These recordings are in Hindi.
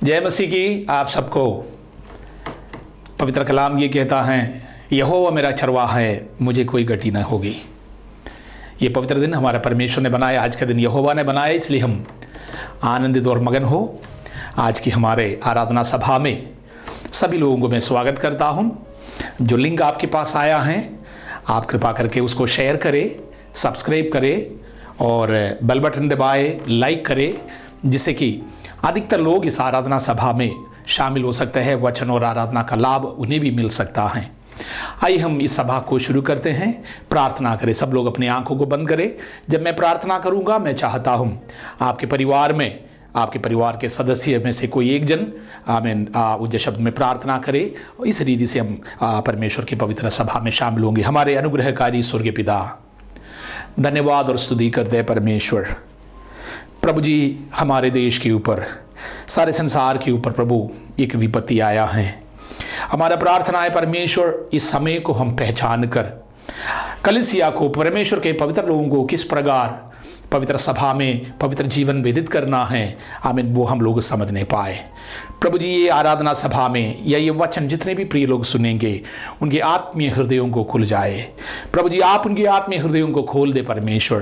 जय मसीह की आप सबको। पवित्र कलाम ये कहता है, यहोवा मेरा चरवाहा है, मुझे कोई गति न होगी। ये पवित्र दिन हमारा परमेश्वर ने बनाया, आज का दिन यहोवा ने बनाया, इसलिए हम आनंदित और मगन हो। आज की हमारे आराधना सभा में सभी लोगों को मैं स्वागत करता हूँ। जो लिंक आपके पास आया है, आप कृपा करके उसको शेयर करें, सब्सक्राइब करें और बेल बटन दबाए, लाइक करें, जिससे कि अधिकतर लोग इस आराधना सभा में शामिल हो सकते हैं। वचन और आराधना का लाभ उन्हें भी मिल सकता है। आइए हम इस सभा को शुरू करते हैं। प्रार्थना करें। सब लोग अपनी आंखों को बंद करें। जब मैं प्रार्थना करूंगा, मैं चाहता हूं आपके परिवार में, आपके परिवार के सदस्य में से कोई एक जन आमीन उज्जै शब्द में प्रार्थना करे। इस रीति से हम परमेश्वर की पवित्र सभा में शामिल होंगे। हमारे अनुग्रहकारी स्वर्गीय पिता, धन्यवाद और स्तुति करते हैं परमेश्वर। प्रभु जी, हमारे देश के ऊपर, सारे संसार के ऊपर प्रभु एक विपत्ति आया है। हमारा प्रार्थना है परमेश्वर, इस समय को हम पहचान कर कलीसिया को, परमेश्वर के पवित्र लोगों को किस प्रकार पवित्र सभा में पवित्र जीवन व्यतीत करना है, आमीन, वो हम लोग समझ नहीं पाए। प्रभु जी, ये आराधना सभा में या ये वचन जितने भी प्रिय लोग सुनेंगे, उनके आत्मीय हृदयों को खुल जाए। प्रभु जी, आप उनके आत्मीय हृदयों को खोल दे परमेश्वर।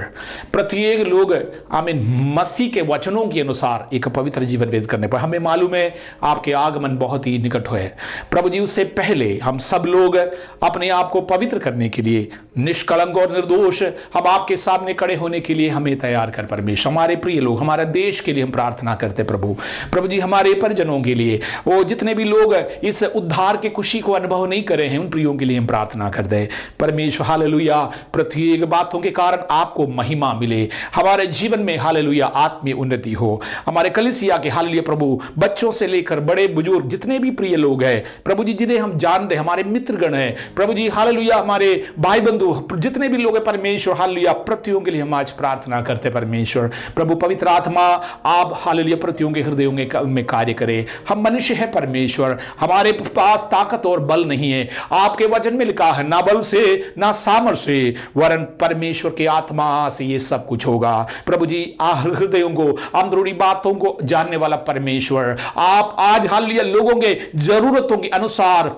प्रत्येक लोग आमीन मसीह के वचनों के अनुसार एक पवित्र जीवन व्यतीत करने पर, हमें मालूम है आपके आगमन बहुत ही निकट है। प्रभु जी, उससे पहले हम सब लोग अपने आप को पवित्र करने के लिए, निष्कलंक और निर्दोष हम आपके सामने खड़े होने के लिए हमें तैयार कर परमेश्वर। हमारे प्रिय लोग, हमारे देश के लिए हम प्रार्थना करते प्रभु। प्रभु जी, हमारे परिजनों के लिए, वो जितने भी लोग इस उद्धार के खुशी को अनुभव नहीं करे हैं, उन प्रियों के लिए हम प्रार्थना करते हैं परमेश्वर। हालेलुया। प्रत्येक बातों के कारण आपको महिमा मिले, हमारे जीवन में हालेलुया आत्मीय उन्नति हो। हमारे कलीसिया के हालेलुया प्रभु, बच्चों से लेकर बड़े बुजुर्ग जितने भी प्रिय लोग हैं प्रभु जी, जिन्हें हम जानते हैं, हमारे मित्रगण हैं प्रभु जी, हालेलुया हमारे भाई बंधु जितने भी लोग हैं परमेश्वर, हालेलुया प्रत्ययों के लिए हम आज प्रार्थना करते परमेश्वर। प्रभु पवित्र आत्मा, आप हालेलुया प्रत्ययों के हृदयों में कार्य करे। हम मनुष्य है परमेश्वर, हमारे पास ताकत और बल नहीं है। आपके वचन में लिखा है, ना बल से ना सामर्थ से, वरन परमेश्वर के आत्मा से ये सब कुछ होगा। प्रभु जी, हृदयों को, अंदरूनी बातों को जानने वाला परमेश्वर, आप आज हालेलुया लोगों के जरूरतों के अनुसार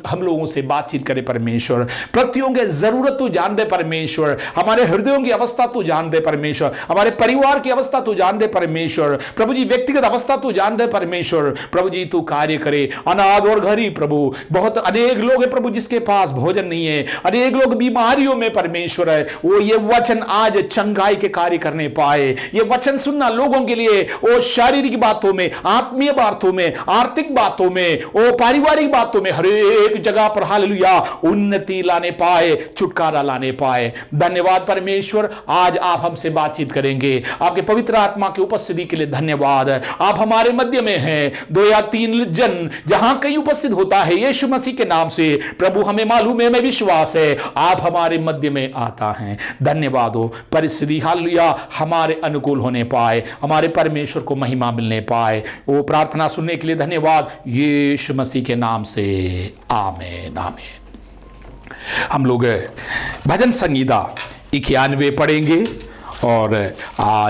हम लोगों से बातचीत करें परमेश्वर। प्रत्ययों के जरूरत तो जान दे परमेश्वर, हमारे हृदयों की अवस्था तो जान दे परमेश्वर, हमारे परिवार की अवस्था तो जान दे परमेश्वर। प्रभु जी, व्यक्तिगत अवस्था तो जान दे परमेश्वर। प्रभु जी, तू कार्य करे। अनाथ और गरीब प्रभु, बहुत अनेक लोग हैं प्रभु जिसके पास भोजन नहीं है, अनेक लोग बीमारियों में परमेश्वर है, वो ये वचन आज चंगाई के कार्य करने पाए। ये वचन सुनना लोगों के लिए, वो शारीरिक बातों में, आत्मीय बातों में, आर्थिक बातों में, वो पारिवारिक बातों में, हर एक जगह पर हालेलुया उन्नति लाने पाए, छुटकारा लाने पाए। धन्यवाद परमेश्वर, आज आप हमसे बातचीत करेंगे। आपके पवित्र आत्मा की उपस्थिति के लिए धन्यवाद। आप हमारे मध्य में हैं। 2 या 3 जन जहां कहीं उपस्थित होता है यीशु मसीह के नाम से, प्रभु हमें मालूम है, हमें विश्वास है आप हमारे मध्य में आता हैं। धन्यवाद हो। परिस्थिति हालेलुया हमारे अनुकूल होने पाए, हमारे परमेश्वर को महिमा मिलने पाए। वो प्रार्थना सुनने के लिए धन्यवाद, यीशु मसीह के नाम से आमीन आमीन। हम लोग भजन संगीता 91 पढ़ेंगे और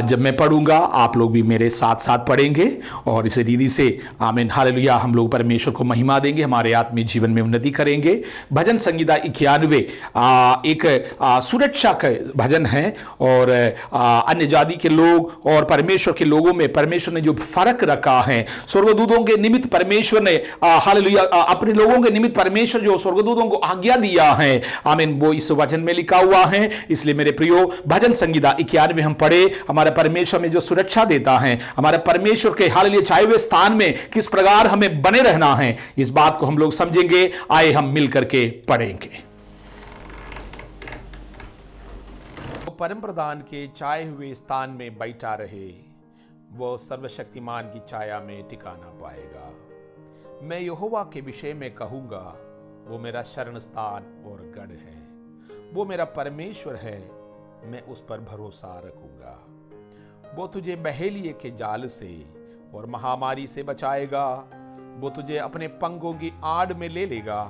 जब मैं पढ़ूंगा आप लोग भी मेरे साथ साथ पढ़ेंगे और इस रीति से आमीन हालेलुया हम लोग परमेश्वर को महिमा देंगे, हमारे आत्मीय जीवन में उन्नति करेंगे। भजन संगीता 91 एक सुरक्षा का भजन है और अन्य जाति के लोग और परमेश्वर के लोगों में परमेश्वर ने जो फर्क रखा है, स्वर्गदूतों के निमित्त परमेश्वर ने हालेलुया अपने लोगों के निमित्त परमेश्वर जो स्वर्गदूतों को आज्ञा दिया है, आमीन, वो इस वचन में लिखा हुआ है। इसलिए मेरे प्रियो, भजन संगीता में हम पढ़े, हमारे परमेश्वर में जो सुरक्षा देता है, हमारे परमेश्वर के हालेलुया छाए हुए स्थान में किस प्रकार हमें बने रहना है, इस बात को हम लोग समझेंगे। आए हम मिलकर के पढ़ेंगे। तो परम प्रधान के छाए हुए स्थान में बैठा रहे, वो सर्वशक्तिमान की छाया में टिका ना पाएगा। मैं यहोवा के विषय में कहूंगा, वो मेरा शरण स्थान और गढ़ है, वो मेरा परमेश्वर है, मैं उस पर भरोसा रखूंगा। वो तुझे बहेलिए के जाल से और महामारी से बचाएगा, वो तुझे अपने पंखों की आड़ में ले लेगा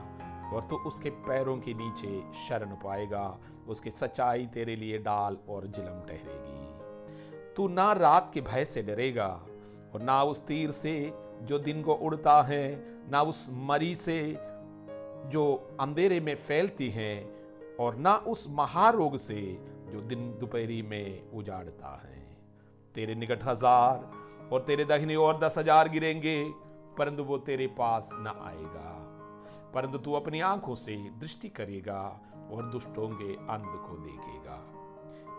और तू उसके पैरों के नीचे शरण पाएगा। उसकी सच्चाई तेरे लिए डाल और जिलम ठहरेगी। तू ना रात के भय से डरेगा, और ना उस तीर से जो दिन को उड़ता है, ना उस मरी से जो अंधेरे में फैलती है, और ना उस महारोग से जो दिन दोपहरी में उजाड़ता है। तेरे निकट 1000 और तेरे दाहिनी ओर 10,000 गिरेंगे, परंतु वो तेरे पास न आएगा। परंतु तू अपनी आंखों से दृष्टि करेगा और दुष्टों के अंत को देखेगा।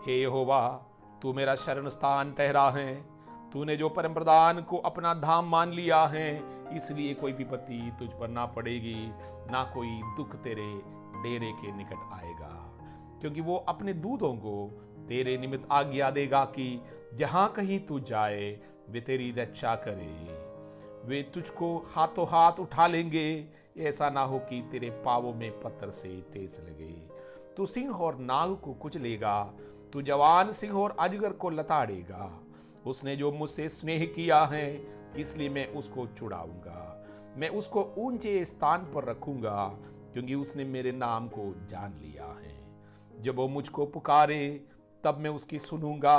हे यहोवा, तू मेरा शरण स्थान ठहरा है। तूने जो परम प्रधान को अपना धाम मान लिया है, इसलिए कोई विपत्ति तुझ पर ना पड़ेगी, ना कोई दुख तेरे डेरे के निकट आएगा। क्योंकि वो अपने दूतों को तेरे निमित्त आज्ञा देगा कि जहां कहीं तू जाए वे तेरी रक्षा करे। वे तुझको हाथों हाथ उठा लेंगे, ऐसा ना हो कि तेरे पांवों में पत्थर से ठेस लगे। तू सिंह और नाग को कुचलेगा, तू जवान सिंह और अजगर को लताड़ेगा। उसने जो मुझसे स्नेह किया है, इसलिए मैं उसको छुड़ाऊंगा। मैं उसको ऊंचे स्थान पर रखूंगा, क्योंकि उसने मेरे नाम को जान लिया है। जब वो मुझको पुकारे, तब मैं उसकी सुनूंगा।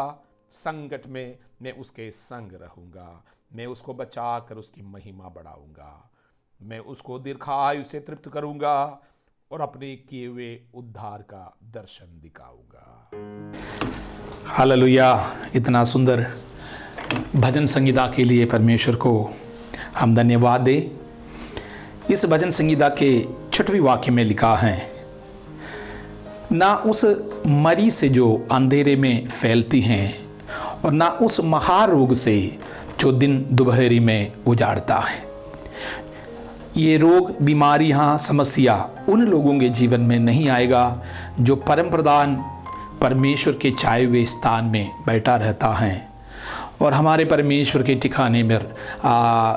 संकट में मैं उसके संग रहूंगा। मैं उसको बचा कर उसकी महिमा बढ़ाऊंगा। मैं उसको दीर्घायु से तृप्त करूंगा और अपने किए हुए उद्धार का दर्शन दिखाऊंगा। हालेलुया। इतना सुंदर भजन संगीता के लिए परमेश्वर को हम धन्यवाद दें। इस भजन संगीता के 6वें वाक्य में लिखा है, ना उस मरी से जो अंधेरे में फैलती हैं और ना उस महारोग से जो दिन दोपहरी में उजाड़ता है। ये रोग, बीमारियाँ, समस्या उन लोगों के जीवन में नहीं आएगा जो परम प्रधान परमेश्वर के छाए हुए स्थान में बैठा रहता है और हमारे परमेश्वर के ठिकाने में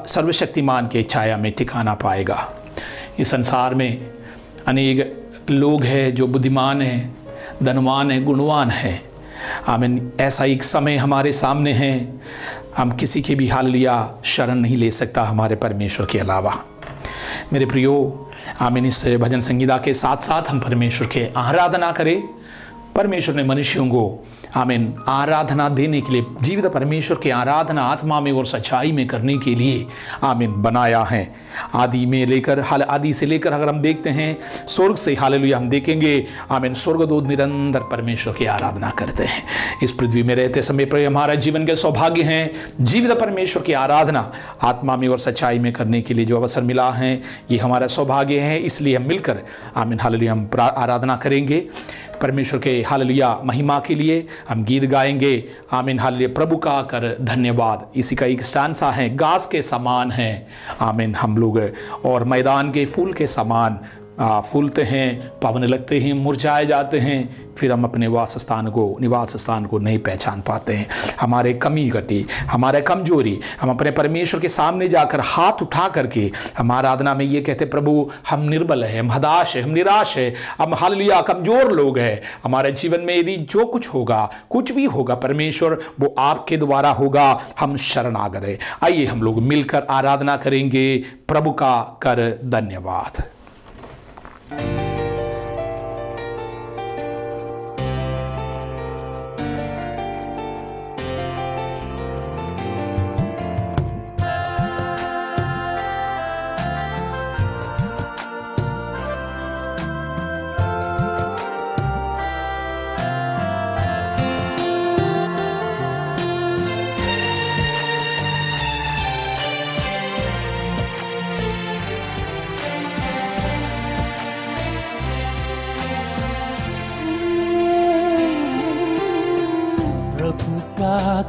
सर्वशक्तिमान के छाया में ठिकाना पाएगा। इस संसार में अनेक लोग हैं जो बुद्धिमान हैं, धनवान हैं, गुणवान हैं। आमीन। ऐसा एक समय हमारे सामने है, हम किसी के भी हालेलुया शरण नहीं ले सकता हमारे परमेश्वर के अलावा। मेरे प्रियो, आमीन, इस भजन संगीता के साथ साथ हम परमेश्वर के आराधना करें। परमेश्वर ने मनुष्यों को आमीन आराधना देने के लिए, जीवित परमेश्वर की आराधना आत्मा में और सच्चाई में करने के लिए आमीन बनाया है। आदि से लेकर अगर हम देखते हैं स्वर्ग से, हालेलुया, हम देखेंगे आमीन स्वर्गदूत निरंतर परमेश्वर की आराधना करते हैं। इस पृथ्वी में रहते समय पर हमारा जीवन के सौभाग्य हैं जीवित परमेश्वर की आराधना आत्मा में और सच्चाई में करने के लिए जो अवसर मिला है, ये हमारा सौभाग्य है। इसलिए हम मिलकर आमीन हालेलुया हम आराधना करेंगे परमेश्वर के हालेलुया महिमा के लिए। हम गीत गाएंगे आमीन हालेलुया, प्रभु का कर धन्यवाद। इसी का एक स्टांसा है, घास के समान है आमीन हम लोग और मैदान के फूल के समान फूलते हैं, पवने लगते हैं, मुरझाए जाते हैं, फिर हम अपने निवास स्थान को नहीं पहचान पाते हैं। हमारे कमी घटी, हमारे कमजोरी, हम अपने परमेश्वर के सामने जाकर हाथ उठा करके हम आराधना में ये कहते, प्रभु हम निर्बल हैं, हम हताश हैं, हम निराश हैं, हम हालेलुया कमजोर लोग हैं। हमारे जीवन में यदि जो कुछ होगा, कुछ भी होगा परमेश्वर, वो आपके द्वारा होगा। हम शरणागत हैं। आइए हम लोग मिलकर आराधना करेंगे। प्रभु का कर धन्यवाद।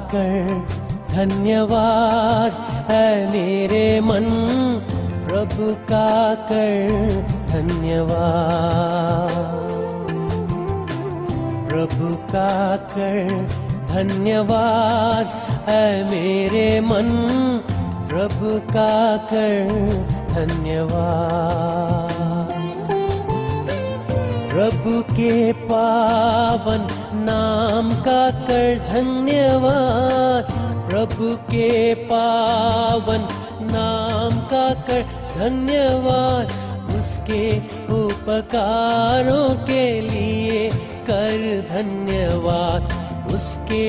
कर धन्यवाद है मेरे मन, प्रभु का कर धन्यवाद, प्रभु का कर धन्यवाद है मेरे मन, प्रभु का कर धन्यवाद। प्रभु के पावन नाम का कर धन्यवाद, प्रभु के पावन नाम का कर धन्यवाद। उसके उपकारों के लिए कर धन्यवाद, उसके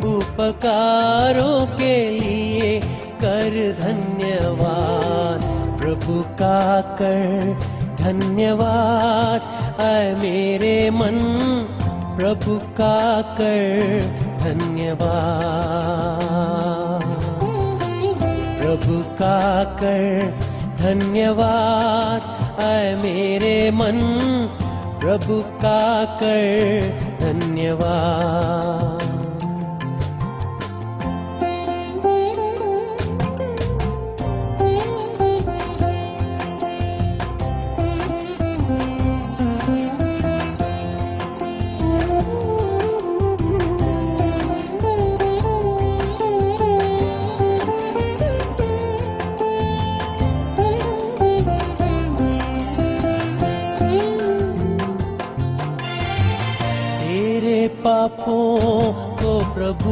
उपकारों के लिए कर धन्यवाद, प्रभु का कर धन्यवाद। आए मेरे मन, प्रभु का कर धन्यवाद, प्रभु का कर धन्यवाद। आए मेरे मन, प्रभु का कर धन्यवाद। पापों को प्रभु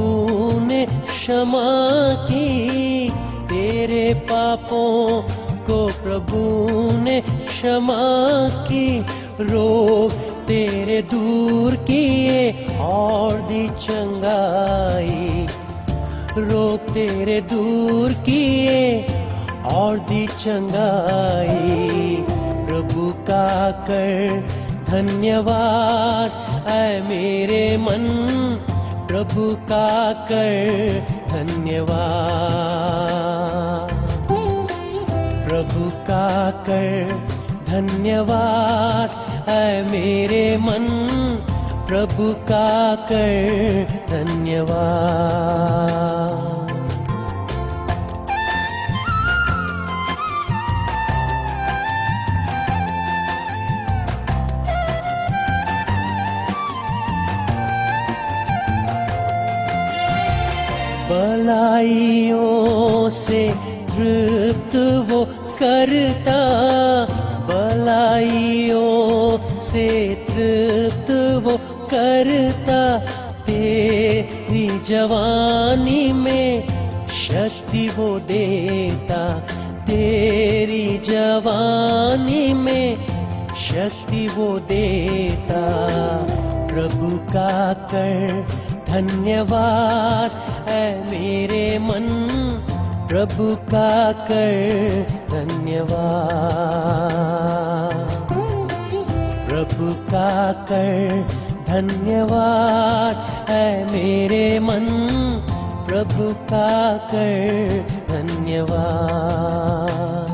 ने क्षमा की, तेरे पापों को प्रभु ने क्षमा की। रोग तेरे दूर किए और दी चंगाई, रोग तेरे दूर किए और दी चंगाई। प्रभु का कर धन्यवाद। ऐ मेरे मन, प्रभु का कर धन्यवाद, प्रभु का कर धन्यवाद। ऐ मेरे मन, प्रभु का कर धन्यवाद। भलाइयों से तृप्त वो करता, भलाइयों से तृप्त वो करता। तेरी जवानी में शक्ति वो देता, तेरी जवानी में शक्ति वो देता। प्रभु का कर धन्यवाद। ऐ मेरे मन, प्रभु का कर धन्यवाद, प्रभु का कर धन्यवाद। ऐ मेरे मन, प्रभु का कर धन्यवाद।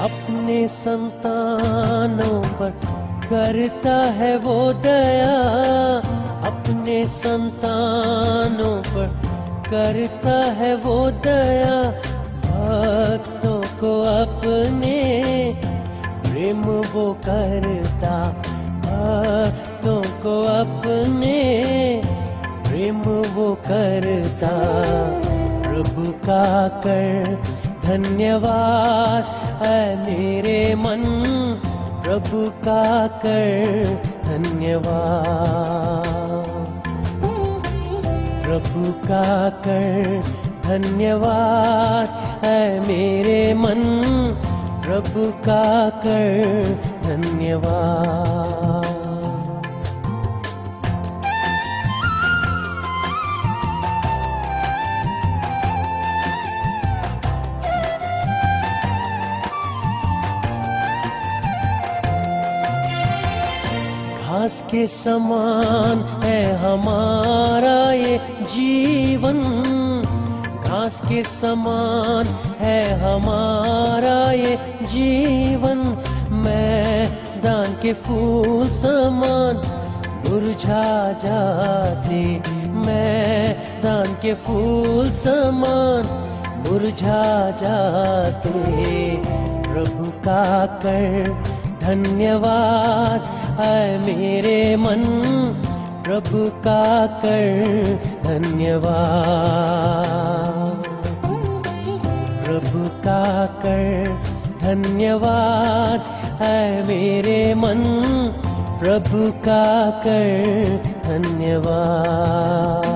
अपने संतानों पर करता है वो दया, अपने संतानों पर करता है वो दया। भक्तों को अपने प्रेम वो करता, भक्तों को अपने प्रेम वो करता। प्रभु का कर धन्यवाद। ऐ मेरे मन, प्रभु का कर धन्यवाद, प्रभु का कर धन्यवाद। ऐ मेरे मन, प्रभु का कर धन्यवाद। घास के समान है हमारा ये जीवन, घास के समान है हमारा ये जीवन। मैदान के फूल समान मुरझा जाते, मैदान के फूल समान मुरझा जाते। प्रभु का कर धन्यवाद। ऐ मेरे मन, प्रभु का कर धन्यवाद, प्रभु का कर धन्यवाद है मेरे मन प्रभु का कर धन्यवाद।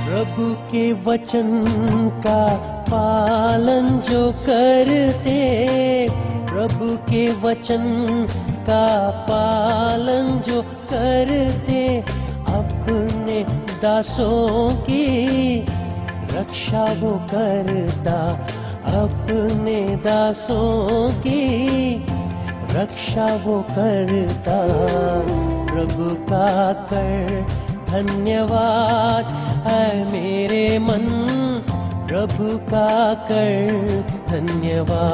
प्रभु के वचन का पालन जो करते, प्रभु के वचन का पालन जो करते, अपने दासों की रक्षा वो करता, अपने दासों की रक्षा वो करता। प्रभु का कर धन्यवाद है मेरे मन प्रभु का कर धन्यवाद।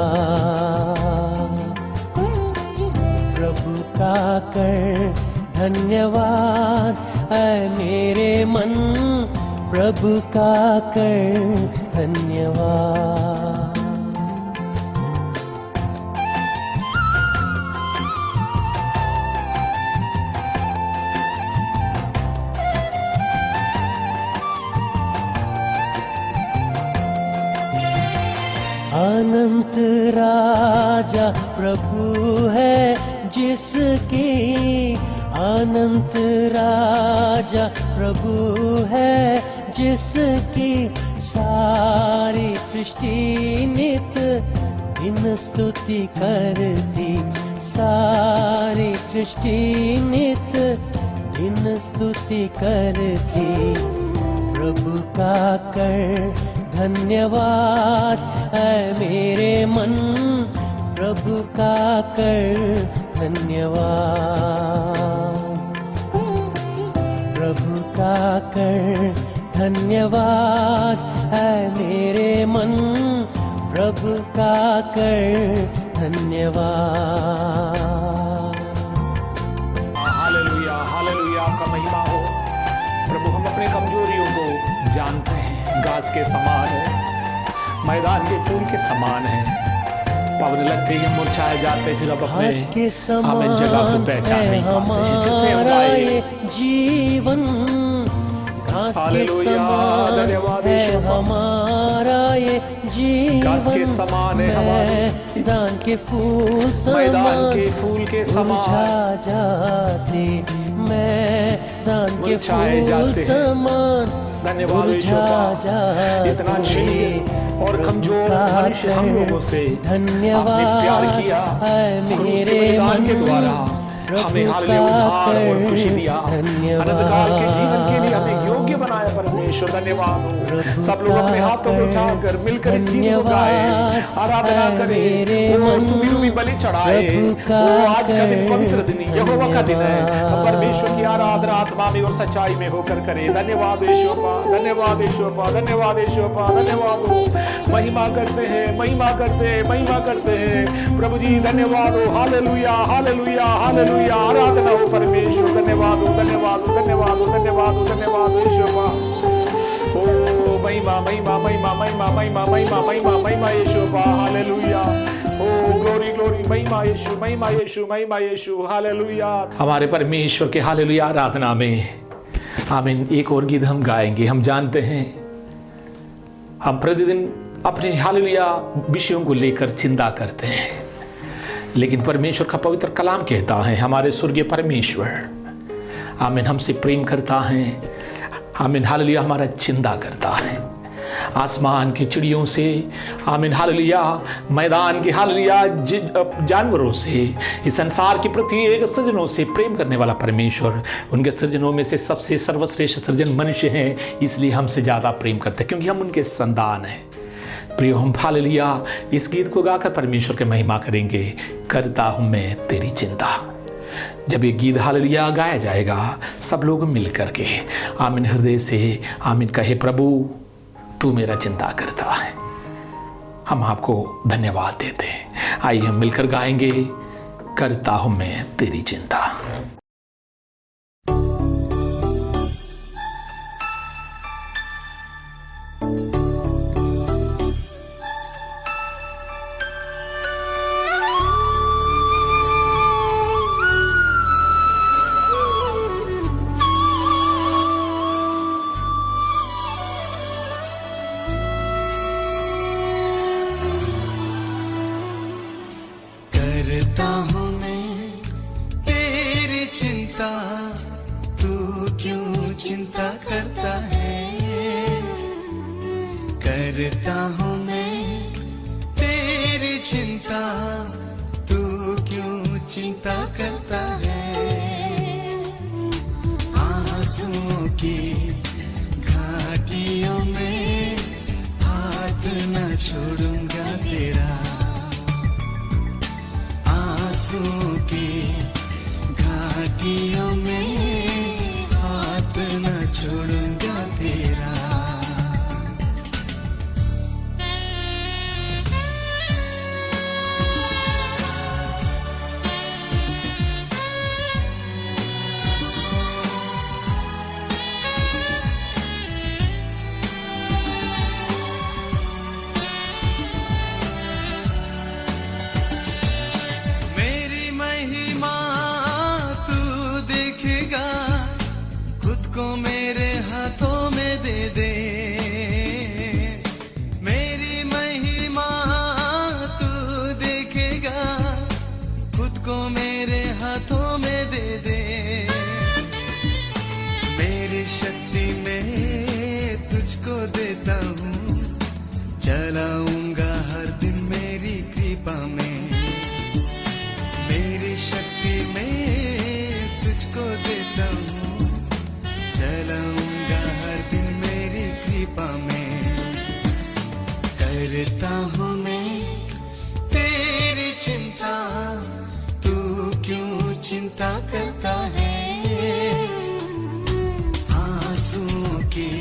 प्रभु का कर धन्यवाद है मेरे मन प्रभु का कर धन्यवाद। अनंत राजा प्रभु है जिसकी, अनंत राजा प्रभु है जिसकी, सारी सृष्टि नित दिन स्तुति करती, सारी सृष्टि नित दिन स्तुति करती। प्रभु का कर धन्यवाद है मेरे मन प्रभु का कर धन्यवाद। प्रभु का कर धन्यवाद है मेरे मन प्रभु का कर धन्यवाद। हालेलुया, हालेलुया, आपका महिमा हो प्रभु। हम अपने कमजोरियों को जानते हैं, घास के समान है, मैदान के फूल के समान है, पवन लगते ही मुरझाए जाते, फिर अब अपने हमें जगह को पहचान नहीं पाते हैं। फिर से हम गाएं जीवन घास के समान है हमारा ये जीवन, घास के समान है हमारे, मैदान के फूल मैदान के फूल के समान मुरझा जाते, मैदान के फूल समान धन्यवाद इतना छीन और कमजोर मनुष्य हम लोगों से आपने प्यार किया, क्रूस के बलिदान के द्वारा हमें हालेलुया उद्धार और खुशी दिया, अनंत काल के जीवन के लिए हमें योग्य बनाया परमेश्वर। धन्यवाद हो। सब लोग अपने हाथों को उठाकर मिलकर इस गीत को गाएं, आराधना करें, वो स्तुति बलि चढ़ाए। वो आज का दिन पवित्र दिन, यहोवा का दिन है, परमेश्वर की आराधना आत्मा में और सच्चाई में होकर करें। धन्यवाद यहोवा, धन्यवाद यहोवा, धन्यवाद यहोवा, धन्यवाद हो। महिमा करते हैं, महिमा करते हैं, महिमा करते हैं प्रभु जी। धन्यवाद हो। हालेलुया, हालेलुया, हालेलुया, आराधना हो परमेश्वर। धन्यवाद हो, धन्यवाद हो, धन्यवाद हो, धन्यवाद हो, धन्यवाद हो यहोवा। ओ महिमा, महिमा, महिमा, महिमा, महिमा, महिमा, महिमा, महिमा यहोवा। हालेलुया, ओ ग्लोरी, ग्लोरी, महिमा यीशु, महिमा यीशु, महिमा यीशु। हालेलुया। हमारे परमेश्वर के हालेलुया आराधना में आमीन एक और गीत हम गाएंगे। हम जानते हैं हम प्रतिदिन अपने हालेलुया विषयों को लेकर चिंता करते हैं, लेकिन परमेश्वर का पवित्र कलाम कहता है हमारे स्वर्गीय परमेश्वर आमीन हमसे प्रेम करता है, आमीन हालेलुया हमारा चिंता करता है। आसमान की चिड़ियों से आमीन हालेलुया, मैदान के हालेलुया जानवरों से, इस संसार की प्रत्येक सृजनों से प्रेम करने वाला परमेश्वर उनके सृजनों में से सबसे सर्वश्रेष्ठ सृजन मनुष्य हैं, इसलिए हमसे ज़्यादा प्रेम करते हैं क्योंकि हम उनके संतान हैं। प्रियो हम हालेलुया इस गीत को गाकर परमेश्वर के महिमा करेंगे। करता हूँ मैं तेरी चिंता। जब ये गीत हालेलुया गाया जाएगा सब लोग मिल करके आमीन हृदय से आमीन कहे प्रभु तू मेरा चिंता करता है। हम आपको धन्यवाद देते हैं। आइए हम मिलकर गाएंगे करता हूं मैं तेरी चिंता। करता हूँ मैं तेरी चिंता, तू क्यों चिंता करता है। करता हूँ मैं तेरी चिंता, तू क्यों चिंता करता है। आंसुओं की घाटियों में हाथ न छोड़ूंगा तेरा। आंसुओं की घाटियों में हाथ न छोड़ूंगा तेरा। चलाऊंगा हर दिन मेरी कृपा में। मेरी शक्ति में तुझको देता हूँ। चलाऊंगा हर दिन मेरी कृपा में। करता हूँ मैं तेरी चिंता, तू क्यों चिंता करता है। आंसुओं की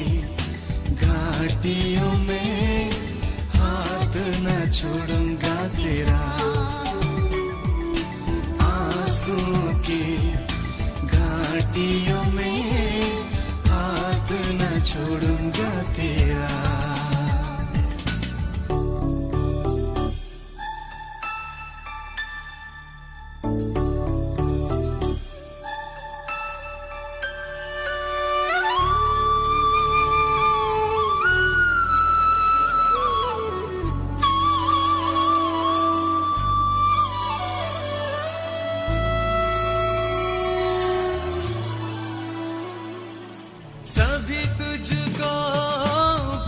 घाटियों में न छोड़ूंगा तेरा। आंसुओं की घाटियों में हाथ न छोड़ूंगा तेरा। सभी तुझको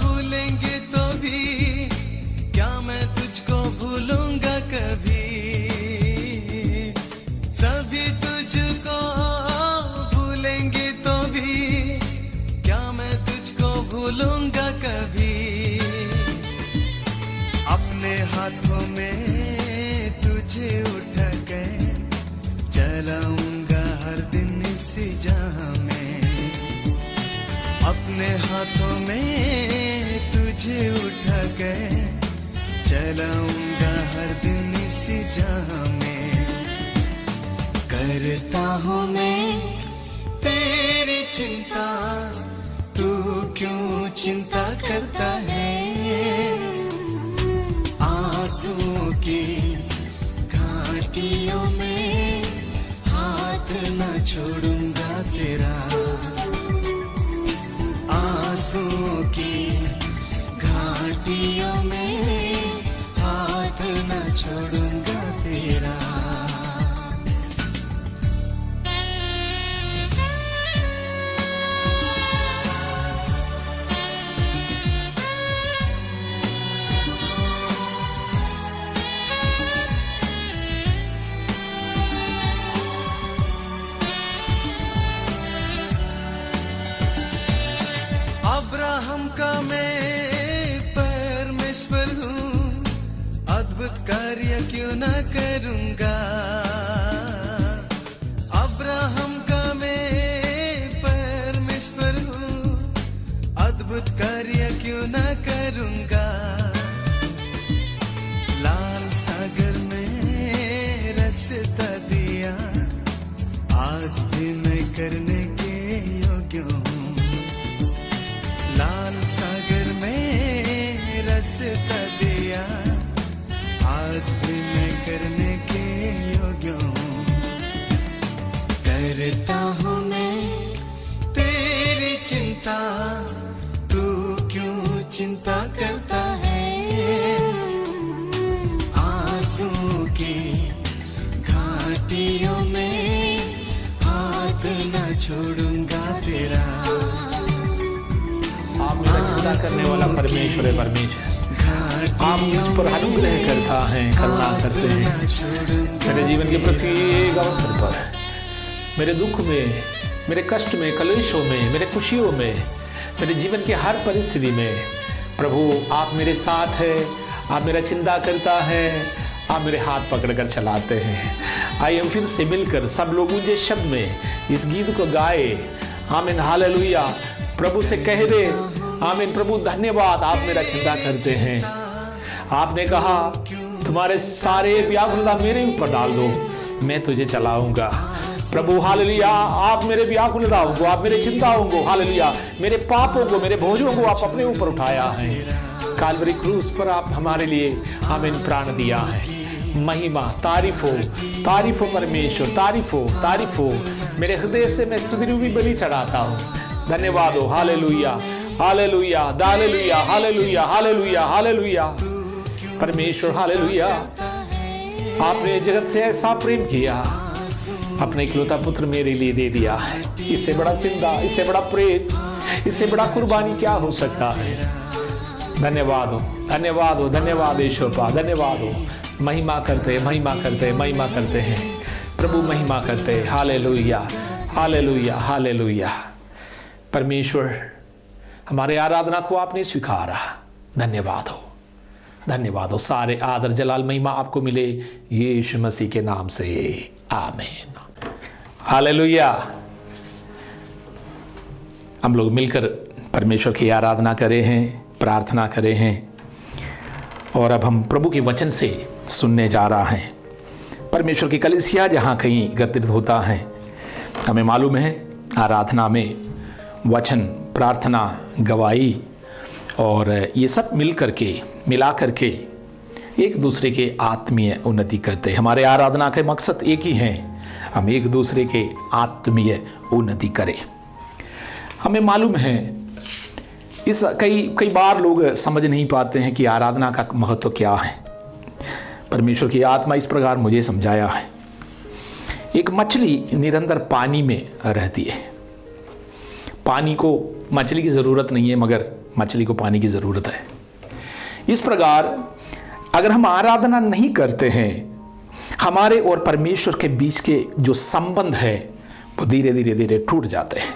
भूलेंगे तो भी क्या मैं तुझको भूलूंगा कभी। सभी तुझको भूलेंगे तो भी क्या मैं तुझको भूलूंगा कभी। अपने हाथों में तुझे उठा के चलाऊंगा हर दिन इसी जहां में। अपने हाथों में तुझे उठा के चलाऊंगा हर दिन इसी जहां में। करता हूँ मैं तेरी चिंता, तू क्यों चिंता करता है। आंसुओं की घाटियों में हाथ न छोड़ूंगा तेरा। आंसुओं की घाटियों में हाथ न छोड़ूंगा तेरा। अब्राहम का मैं परमेश्वर हूँ, अद्भुत कार्य क्यों न करूँगा। अब्राहम का मैं परमेश्वर हूँ, अद्भुत कार्य क्यों न करूँगा। लाल सागर में रास्ता चढ़ूंगा तेरा। आप मेरा चिंता करने वाला परमेश्वर है। परमेश्वर आप मुझ पर अनुग्रह करता है, करुणा करते हैं मेरे जीवन के प्रत्येक अवसर पर, मेरे दुख में, मेरे कष्ट में, कलेशों में, मेरे खुशियों में, मेरे जीवन की हर परिस्थिति में। प्रभु आप मेरे साथ हैं, आप मेरा चिंता करता है, आप मेरे हाथ पकड़कर चलाते हैं। आइए हम फिर से मिलकर सब लोग ऊंचे शब्द में इस गीत को गाए। आमीन, हालेलुया। प्रभु से कह दे आमीन, प्रभु धन्यवाद, आप मेरा चिंता करते हैं। आपने कहा तुम्हारे सारे व्याकुलता मेरे ऊपर डाल दो, मैं तुझे चलाऊंगा। प्रभु हालेलुया, आप मेरे व्याकुलताओं को, आप मेरे चिंताओं को, हालेलुया, मेरे पापों को, मेरे बोझों को आप अपने ऊपर उठाया है। काल्वरी क्रूस पर आप हमारे लिए आमीन प्राण दिया है। महिमा, तारीफ हो परमेश्वर, तारीफ हो। मेरे हृदय से मैं स्तुति रूपी बलि चढ़ाता हूँ। धन्यवाद हो। Hallelujah, hallelujah, hallelujah, hallelujah, hallelujah, hallelujah. परमेश्वर हालेलुया, आपने जगत से ऐसा प्रेम किया, अपने इकलौता पुत्र मेरे लिए दे दिया है। इससे बड़ा चिंता, इससे बड़ा प्रेम, इससे बड़ा कुर्बानी क्या हो सकता है। धन्यवाद हो, धन्यवाद हो, धन्यवाद ईश्वर, धन्यवाद हो। महिमा करते हैं प्रभु, महिमा करते हैं। Hallelujah, hallelujah, hallelujah. परमेश्वर हमारे आराधना को आपने स्वीकारा, धन्यवाद हो, धन्यवाद हो। सारे आदर जलाल महिमा आपको मिले यीशु मसीह के नाम से, आमीन। हालेलुया। हम लोग मिलकर परमेश्वर की आराधना करे हैं, प्रार्थना करे हैं, और अब हम प्रभु के वचन से सुनने जा रहा हैं। परमेश्वर की कलीसिया जहाँ कहीं एकत्रित होता है, हमें मालूम है आराधना में वचन, प्रार्थना, गवाही और ये सब मिला करके एक दूसरे के आत्मीय उन्नति करते हैं। हमारे आराधना के मकसद एक ही है, हम एक दूसरे के आत्मीय उन्नति करें। हमें मालूम है इस कई बार लोग समझ नहीं पाते हैं कि आराधना का महत्व क्या है। परमेश्वर की आत्मा इस प्रकार मुझे समझाया है। एक मछली निरंतर पानी में रहती है। पानी को मछली की ज़रूरत नहीं है, मगर मछली को पानी की ज़रूरत है। इस प्रकार अगर हम आराधना नहीं करते हैं, हमारे और परमेश्वर के बीच के जो संबंध है वो धीरे धीरे टूट जाते हैं।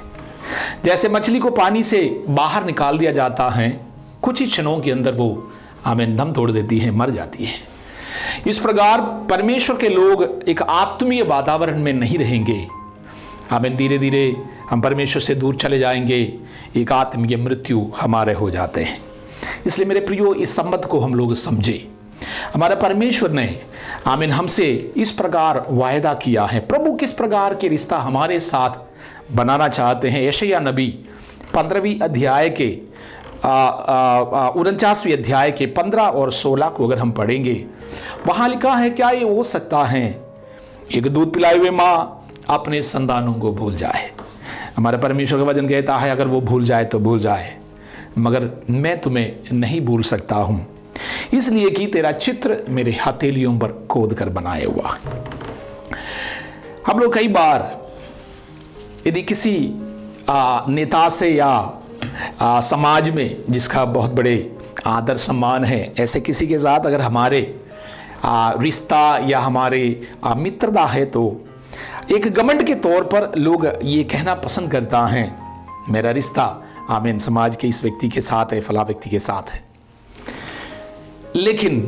जैसे मछली को पानी से बाहर निकाल दिया जाता है, कुछ ही क्षणों के अंदर वो आमीन दम तोड़ देती है, मर जाती है। इस प्रकार परमेश्वर के लोग एक आत्मीय वातावरण में नहीं रहेंगे। आमीन, धीरे धीरे हम परमेश्वर से दूर चले जाएंगे, एक आत्मीय मृत्यु हमारे हो जाते हैं। इसलिए मेरे प्रियो, इस संबंध को हम लोग समझे। हमारा परमेश्वर ने आमीन हमसे इस प्रकार वायदा किया है। प्रभु किस प्रकार के रिश्ता हमारे साथ बनाना चाहते हैं। यशायाह नबी 15वीं अध्याय के 49वें अध्याय के 15 और 16 को अगर हम पढ़ेंगे, वहाँ लिखा है, क्या ये हो सकता है एक दूध पिलाए हुए माँ अपने संतानों को भूल जाए। हमारे परमेश्वर का वचन कहता है, अगर वो भूल जाए तो भूल जाए, मगर मैं तुम्हें नहीं भूल सकता हूँ, इसलिए कि तेरा चित्र मेरे हथेलियों पर खोद कर बनाया हुआ। हम लोग कई बार यदि किसी नेता से या समाज में जिसका बहुत बड़े आदर सम्मान है, ऐसे किसी के साथ अगर हमारे रिश्ता या हमारे मित्रता है, तो एक घमंड के तौर पर लोग ये कहना पसंद करता है, मेरा रिश्ता आमीन समाज के इस व्यक्ति के साथ है, फला व्यक्ति के साथ है। लेकिन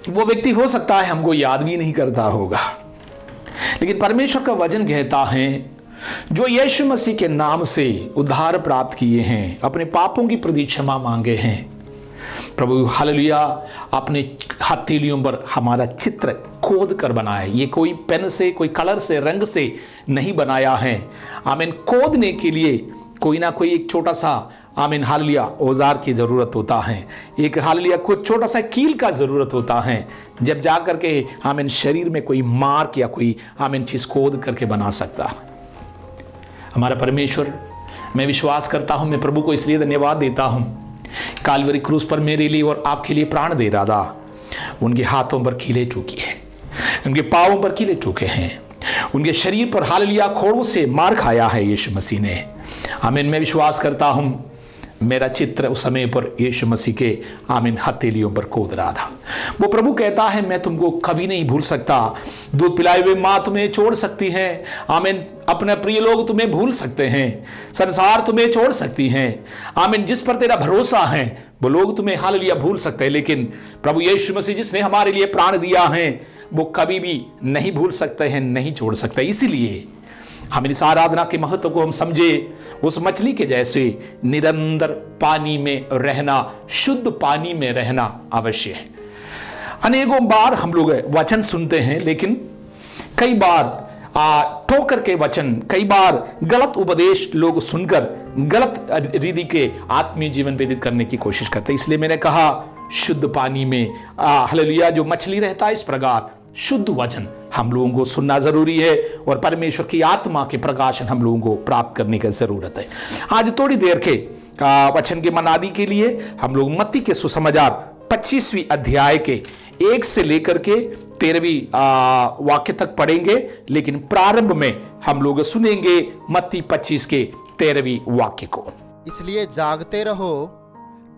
वो व्यक्ति हो सकता है हमको याद भी नहीं करता होगा। लेकिन परमेश्वर का वचन कहता है, जो यीशु मसीह के नाम से उद्धार प्राप्त किए हैं, अपने पापों की प्रति क्षमा मांगे हैं, प्रभु हालेलुया अपने हथेलियों पर हमारा चित्र खोद कर बनाए। ये कोई पेन से, कोई कलर से, रंग से नहीं बनाया है। आमीन, खोदने के लिए कोई ना कोई एक छोटा सा आमीन हालेलुया औजार की ज़रूरत होता है, एक हालेलुया कुछ छोटा सा कील का ज़रूरत होता है, जब जा करके आमीन शरीर में कोई मार्क या कोई आमीन चीज़ खोद करके बना सकता है। हमारा परमेश्वर, मैं विश्वास करता हूँ, मैं प्रभु को इसलिए धन्यवाद देता हूँ, काल्वरी क्रूस पर मेरे लिए और आपके लिए प्राण दे रहा था। उनके हाथों पर कीले ठोकी है, उनके पाँवों पर कीले ठोके हैं, उनके शरीर पर हालेलुया कोड़ों से मार खाया है यीशु मसीह ने। आमीन। मैं विश्वास करता हूं मेरा चित्र उस समय पर यीशु मसीह के आमीन हथेलियों पर कूद रहा था। वो प्रभु कहता है मैं तुमको कभी नहीं भूल सकता। दूध पिलाए हुए माँ तुम्हें छोड़ सकती है, आमीन। अपने प्रिय लोग तुम्हें भूल सकते हैं, संसार तुम्हें छोड़ सकती हैं, आमीन। जिस पर तेरा भरोसा है वो लोग तुम्हें हालेलुया भूल सकते हैं, लेकिन प्रभु यीशु मसीह जिसने हमारे लिए प्राण दिया है वो कभी भी नहीं भूल सकते हैं, नहीं छोड़ सकते। इसीलिए हम इस आराधना के महत्व को हम समझे उस मछली के जैसे निरंतर पानी में रहना, शुद्ध पानी में रहना आवश्यक है। अनेकों बार हम लोग वचन सुनते हैं, लेकिन कई बार ठोकर के वचन, कई बार गलत उपदेश लोग सुनकर गलत रीति के आत्मीय जीवन व्यतीत करने की कोशिश करते हैं। इसलिए मैंने कहा शुद्ध पानी में हालेलुया जो मछली रहता है, इस प्रकार शुद्ध वचन हम लोगों को सुनना जरूरी है और परमेश्वर की आत्मा के प्रकाशन हम लोगों को प्राप्त करने की जरूरत है। आज थोड़ी देर के वचन के मनादी के लिए हम लोग मत्ती के सुसमाचार 25वीं अध्याय के 1 से लेकर के 13वीं वाक्य तक पढ़ेंगे, लेकिन प्रारंभ में हम लोग सुनेंगे मत्ती 25 के 13वीं वाक्य को। इसलिए जागते रहो,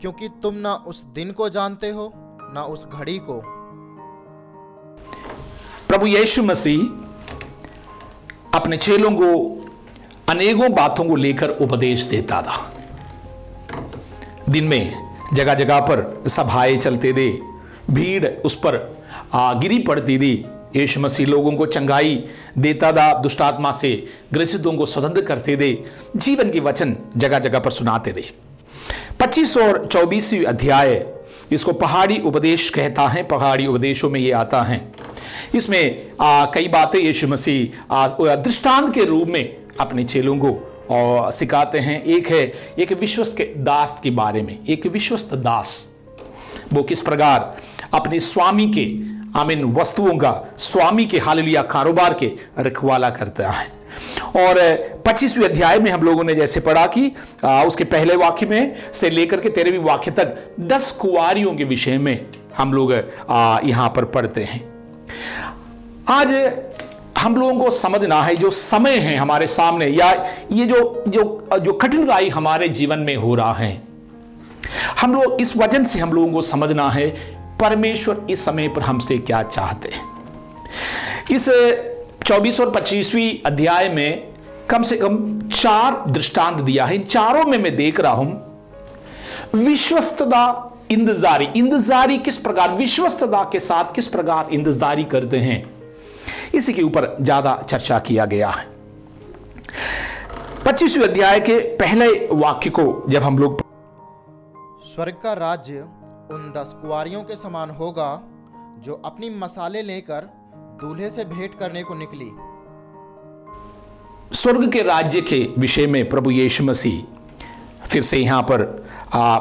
क्योंकि तुम ना उस दिन को जानते हो ना उस घड़ी को। प्रभु यीशु मसीह अपने चेलों को अनेकों बातों को लेकर उपदेश देता था। दिन में जगह जगह पर सभाएं चलते थे, भीड़ उस पर गिरी पड़ती थी। यीशु मसीह लोगों को चंगाई देता था, दुष्ट आत्मा से ग्रसितों को स्वतंत्र करते थे, जीवन के वचन जगह जगह पर सुनाते थे। 25 और 24वीं अध्याय इसको पहाड़ी उपदेश कहता है। पहाड़ी उपदेशों में ये आता है। इसमें कई बातें यीशु मसीह दृष्टांत के रूप में अपने चेलों को सिखाते हैं। एक है एक विश्वस्त के दास के बारे में। एक विश्वस्त दास वो किस प्रकार अपने स्वामी के आमीन वस्तुओं का, स्वामी के हालेलुया कारोबार के रखवाला करता है। और 25वीं अध्याय में हम लोगों ने जैसे पढ़ा कि उसके पहले वाक्य में से लेकर के 13वीं वाक्य तक 10 कुंवारियों के विषय में हम लोग यहां पर पढ़ते हैं। आज हम लोगों को समझना है जो समय है हमारे सामने, या ये जो कठिनाई हमारे जीवन में हो रहा है, हम लोग इस वचन से हम लोगों को समझना है परमेश्वर इस समय पर हमसे क्या चाहते हैं। इस 24 और 25वीं अध्याय में कम से कम 4 दृष्टांत दिया है। इन चारों में मैं देख रहा हूं विश्वस्तता, इंतजारी किस प्रकार, विश्वस्तता के साथ किस प्रकार इंतजारी करते हैं, इसी के ऊपर ज्यादा चर्चा किया गया है। 25वीं अध्याय के पहले वाक्य को जब हम लोग, स्वर्ग का राज्य उन 10 कुंवारियों के समान होगा जो अपनी मसाले लेकर दूल्हे से भेंट करने को निकली। स्वर्ग के राज्य के विषय में प्रभु यीशु मसीह फिर से यहां पर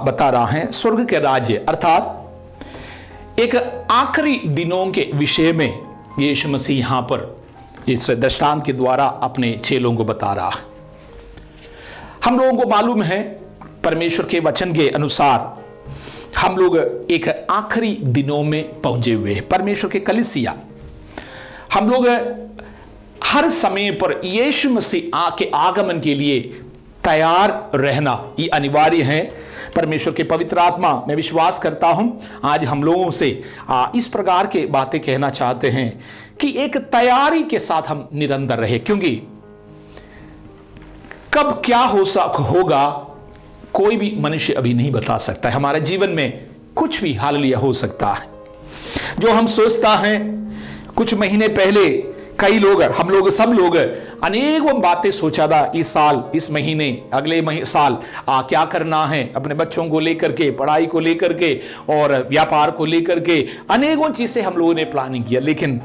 बता रहा है। स्वर्ग के राज्य अर्थात एक आखिरी दिनों के विषय में यीशु मसीह यहां पर इस दृष्टांत के द्वारा अपने चेलों को बता रहा है। हम लोगों को मालूम है परमेश्वर के वचन के अनुसार हम लोग एक आखिरी दिनों में पहुंचे हुए हैं। परमेश्वर के कलीसिया हम लोग हर समय पर यीशु मसीह के आगमन के लिए तैयार रहना ये अनिवार्य है। परमेश्वर के पवित्र आत्मा मैं विश्वास करता हूं आज हम लोगों से इस प्रकार के बातें कहना चाहते हैं कि एक तैयारी के साथ हम निरंतर रहे, क्योंकि कब क्या होगा कोई भी मनुष्य अभी नहीं बता सकता है। हमारे जीवन में कुछ भी हालेलुया हो सकता है। जो हम सोचता है कुछ महीने पहले कई लोग, हम लोग सब लोग अनेकों बातें सोचा था, इस साल, इस महीने, अगले साल क्या करना है, अपने बच्चों को लेकर के, पढ़ाई को लेकर के और व्यापार को लेकर के अनेकों चीजें हम लोगों ने प्लानिंग किया, लेकिन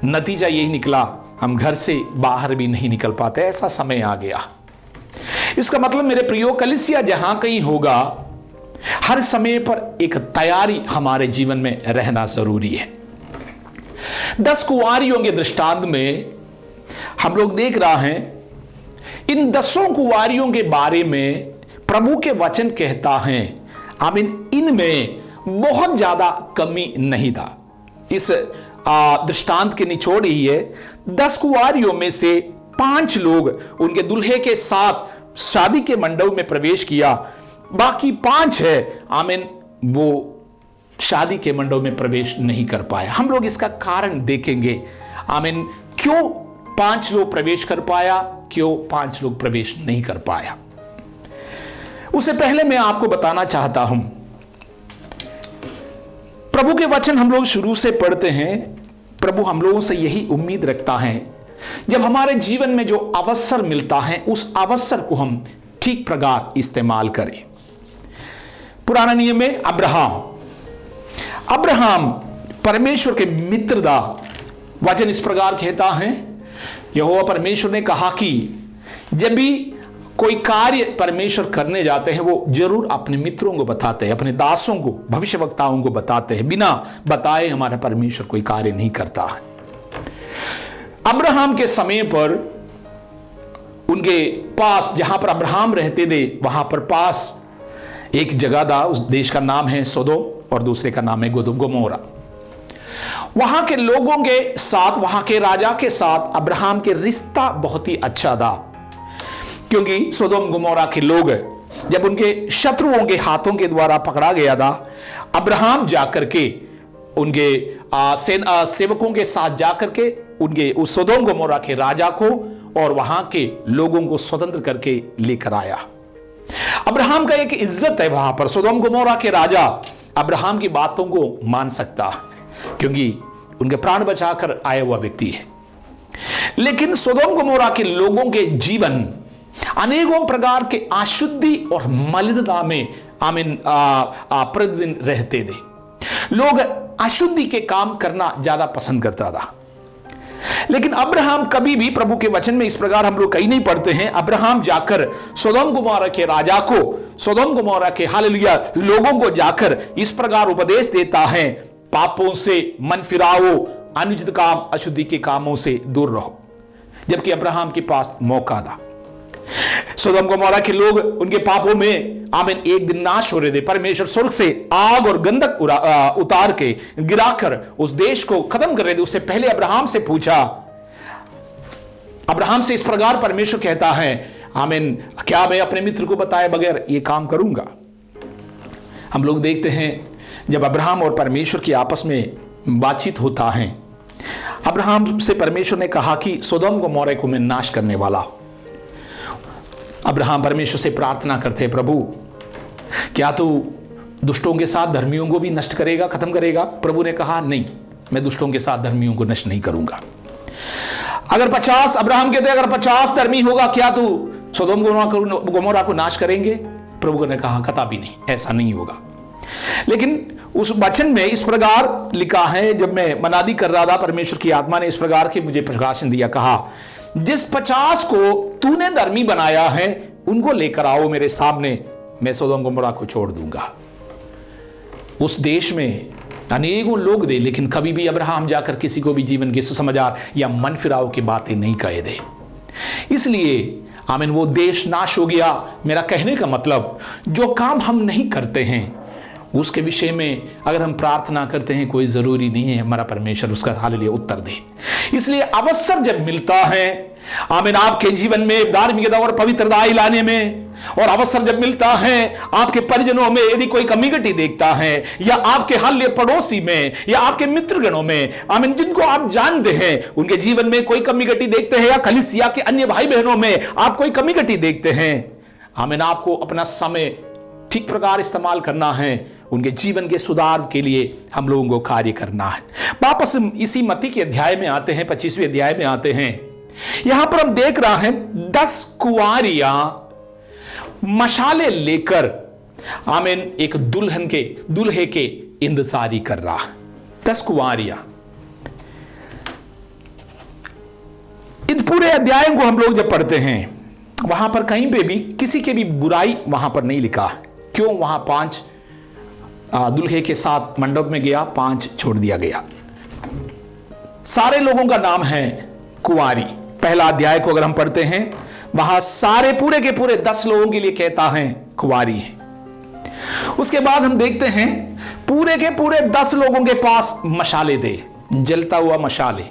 नतीजा यही निकला हम घर से बाहर भी नहीं निकल पाते। ऐसा समय आ गया। इसका मतलब मेरे प्रियो कलीसिया जहां कहीं होगा, हर समय पर एक तैयारी हमारे जीवन में रहना जरूरी है। 10 कुंवारियों के दृष्टांत में हम लोग देख रहा है, इन 10 कुंवारियों के बारे में प्रभु के वचन कहता है आमीन, इनमें बहुत ज्यादा कमी नहीं था। इस दृष्टांत की निचोड़ ही है। 10 कुंवारियों में से 5 लोग उनके दुल्हे के साथ शादी के मंडप में प्रवेश किया, बाकी 5 है आमीन वो शादी के मंडप में प्रवेश नहीं कर पाया। हम लोग इसका कारण देखेंगे आमीन, क्यों 5 लोग प्रवेश कर पाया, क्यों 5 लोग प्रवेश नहीं कर पाया। उससे पहले मैं आपको बताना चाहता हूं, प्रभु के वचन हम लोग शुरू से पढ़ते हैं। प्रभु हम लोगों से यही उम्मीद रखता है, जब हमारे जीवन में जो अवसर मिलता है उस अवसर को हम ठीक प्रकार इस्तेमाल करें। पुराना नियम में अब्राहम परमेश्वर के मित्र था। वचन इस प्रकार कहता है, यहोवा परमेश्वर ने कहा कि जब भी कोई कार्य परमेश्वर करने जाते हैं वो जरूर अपने मित्रों को बताते हैं, अपने दासों को, भविष्यवक्ताओं को बताते हैं। बिना बताए हमारा परमेश्वर कोई कार्य नहीं करता है। अब्राहम के समय पर उनके पास, जहां पर अब्राहम रहते थे वहां पर पास एक जगह था, उस देश का नाम है सोदोम और दूसरे का नाम है गोमोरा। वहां के लोगों के साथ, वहां के राजा के साथ अब्राहम के रिश्ता बहुत ही अच्छा था, क्योंकि सोदोम गोमोरा के लोग जब उनके शत्रुओं के हाथों के द्वारा पकड़ा गया था, अब्राहम जाकर के उनके सेवकों के साथ जाकर के उनके उस सोदोम गोमोरा के राजा को और वहां के लोगों को स्वतंत्र करके लेकर आया। अब्राहम का एक इज्जत है वहां पर। सोदोम गोमोरा के राजा अब्राहम की बातों को मान सकता है, क्योंकि उनके प्राण बचाकर आया हुआ व्यक्ति है। लेकिन सोदोम गोमोरा के लोगों के जीवन अनेकों प्रकार के अशुद्धि और मलिनता में आमीन प्रतिदिन रहते थे। लोग अशुद्धि के काम करना ज्यादा पसंद करता था। लेकिन अब्राहम कभी भी, प्रभु के वचन में इस प्रकार हम लोग कहीं नहीं पढ़ते हैं, अब्राहम जाकर सोदोम गोमोरा के राजा को, सोदोम गोमोरा के हालेलुया लोगों को जाकर इस प्रकार उपदेश देता है, पापों से मन फिराओ, अनुचित काम, अशुद्धि के कामों से दूर रहो। जबकि अब्राहम के पास मौका था। सोदोम गोमोरा के लोग उनके पापों में आमीन एक दिन नाश हो रहे थे। परमेश्वर स्वर्ग से आग और गंधक उतार के गिराकर उस देश को खत्म कर रहे थे। उससे पहले अब्राहम से पूछा, अब्राहम से इस प्रकार परमेश्वर कहता है आमीन, क्या मैं अपने मित्र को बताए बगैर ये काम करूंगा। हम लोग देखते हैं जब अब्राहम और परमेश्वर की आपस में बातचीत होता है, अब्राहम से परमेश्वर ने कहा कि सोदोम गोमोरा को मैं नाश करने वाला। अब्राहम परमेश्वर से प्रार्थना करते, प्रभु क्या तू दुष्टों के साथ धर्मियों को भी नष्ट करेगा, खत्म करेगा। प्रभु ने कहा नहीं, मैं दुष्टों के साथ धर्मियों को नष्ट नहीं करूंगा। अगर 50, अब्राहम कहते अगर 50 धर्मी होगा, क्या तू सोदोम गोमोरा को नाश करेंगे। प्रभु ने कहा कतई नहीं, ऐसा नहीं होगा। लेकिन उस वचन में इस प्रकार लिखा है, जब मैं मनादी कर रहा था, परमेश्वर की आत्मा ने इस प्रकार के मुझे प्रकाशन दिया, कहा जिस 50 को तूने धर्मी बनाया है उनको लेकर आओ मेरे सामने, मैं सोदोम गोमोरा को छोड़ दूंगा। उस देश में अनेकों लोग थे, लेकिन कभी भी अब्राहम जाकर किसी को भी जीवन के सुसमाचार या मन फिराव की बातें नहीं कहे थे। इसलिए आमीन वो देश नाश हो गया। मेरा कहने का मतलब, जो काम हम नहीं करते हैं उसके विषय में अगर हम प्रार्थना करते हैं, कोई जरूरी नहीं है हमारा परमेश्वर उसका हालेलुया उत्तर दे। इसलिए अवसर जब मिलता है आमीन आपके जीवन में धार्मिकता और पवित्रता लाने में, और अवसर जब मिलता है आपके परिजनों में, यदि कोई कमी घटी देखता है, या आपके हाल्य पड़ोसी में, या आपके मित्रगणों में आमीन जिनको आप जानते हैं उनके जीवन में कोई कमी घटी देखते हैं, या कलीसिया के अन्य भाई बहनों में आप कोई कमी घटी देखते हैं, आमीन आपको अपना समय ठीक प्रकार इस्तेमाल करना है, उनके जीवन के सुधार के लिए हम लोगों को कार्य करना है। वापस इसी मत्ती के अध्याय में आते हैं, 25वें अध्याय में आते हैं। यहां पर हम देख रहा है 10 कुंवारियां मशाले लेकर आमीन एक दूल्हे के इंतजारी कर रहा है। 10 कुंवारियां। इन पूरे अध्याय को हम लोग जब पढ़ते हैं वहां पर कहीं पे भी किसी के भी बुराई वहां पर नहीं लिखा। क्यों? वहां 5 दुल्हे के साथ मंडप में गया, 5 छोड़ दिया गया। सारे लोगों का नाम है कुंवारी। पहला अध्याय को अगर हम पढ़ते हैं वहां सारे पूरे के पूरे 10 लोगों के लिए कहता है कुंवारी है। उसके बाद हम देखते हैं पूरे के पूरे 10 लोगों के पास मशाले थे। जलता हुआ मशाले।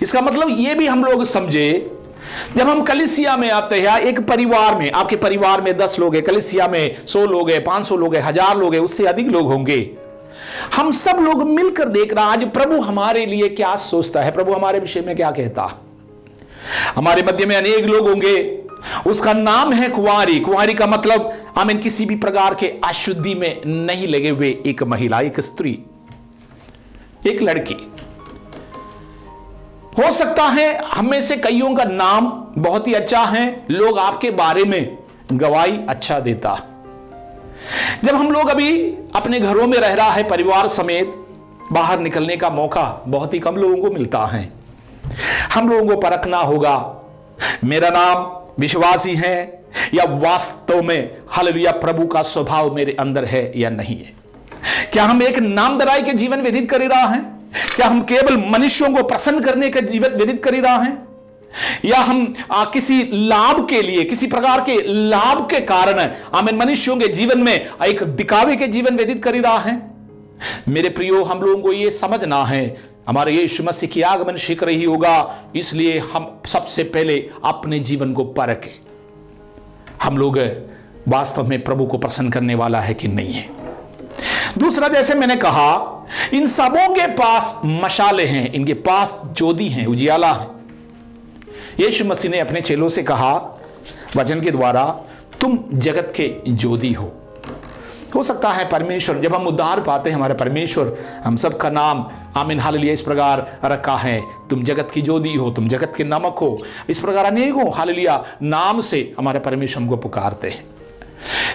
इसका मतलब ये भी हम लोग समझे, जब हम कलीसिया में आते हैं, एक परिवार में, आपके परिवार में 10 लोग हैं, कलीसिया में 100 लोग हैं, 500 लोग हैं, 1000 लोग हैं, उससे अधिक लोग होंगे, हम सब लोग मिलकर देख रहे हैं आज प्रभु हमारे लिए क्या सोचता है, प्रभु हमारे विषय में क्या कहता। हमारे मध्य में अनेक लोग होंगे, उसका नाम है कुंवारी। कुंवारी का मतलब आमीन किसी भी प्रकार के अशुद्धि में नहीं लगे हुए एक महिला, एक स्त्री, एक लड़की। हो सकता है हम में से कईयों का नाम बहुत ही अच्छा है, लोग आपके बारे में गवाही अच्छा देता। जब हम लोग अभी अपने घरों में रह रहा है परिवार समेत, बाहर निकलने का मौका बहुत ही कम लोगों को मिलता है। हम लोगों को परखना होगा, मेरा नाम विश्वासी है या वास्तव में हालेलुया प्रभु का स्वभाव मेरे अंदर है या नहीं है। क्या हम एक नामधराई के जीवन व्यतीत कर रहा है? क्या हम केवल मनुष्यों को प्रसन्न करने का जीवन व्यतीत कर रहा है, या हम किसी लाभ के लिए, किसी प्रकार के लाभ के कारण आमीन मनुष्यों के जीवन में एक दिखावे के जीवन व्यतीत कर रहा है? मेरे प्रियो, हम लोगों को यह समझना है, हमारे यीशु मसीह की आगमन शीघ्र ही होगा, इसलिए हम सबसे पहले अपने जीवन को परखें, हम लोग वास्तव में प्रभु को प्रसन्न करने वाला है कि नहीं है। दूसरा, जैसे मैंने कहा, इन सबों के पास मशाले हैं, इनके पास ज्योति हैं, उजियाला है। यीशु मसीह ने अपने चेलों से कहा वचन के द्वारा, तुम जगत के ज्योति हो सकता है परमेश्वर, जब हम उद्धार पाते हैं, हमारे परमेश्वर हम सबका नाम आमीन हालेलुया इस प्रकार रखा है, तुम जगत की ज्योति हो, तुम जगत के नमक हो। इस प्रकार अनेकों हालेलुया नाम से हमारे परमेश्वर हमको पुकारते हैं।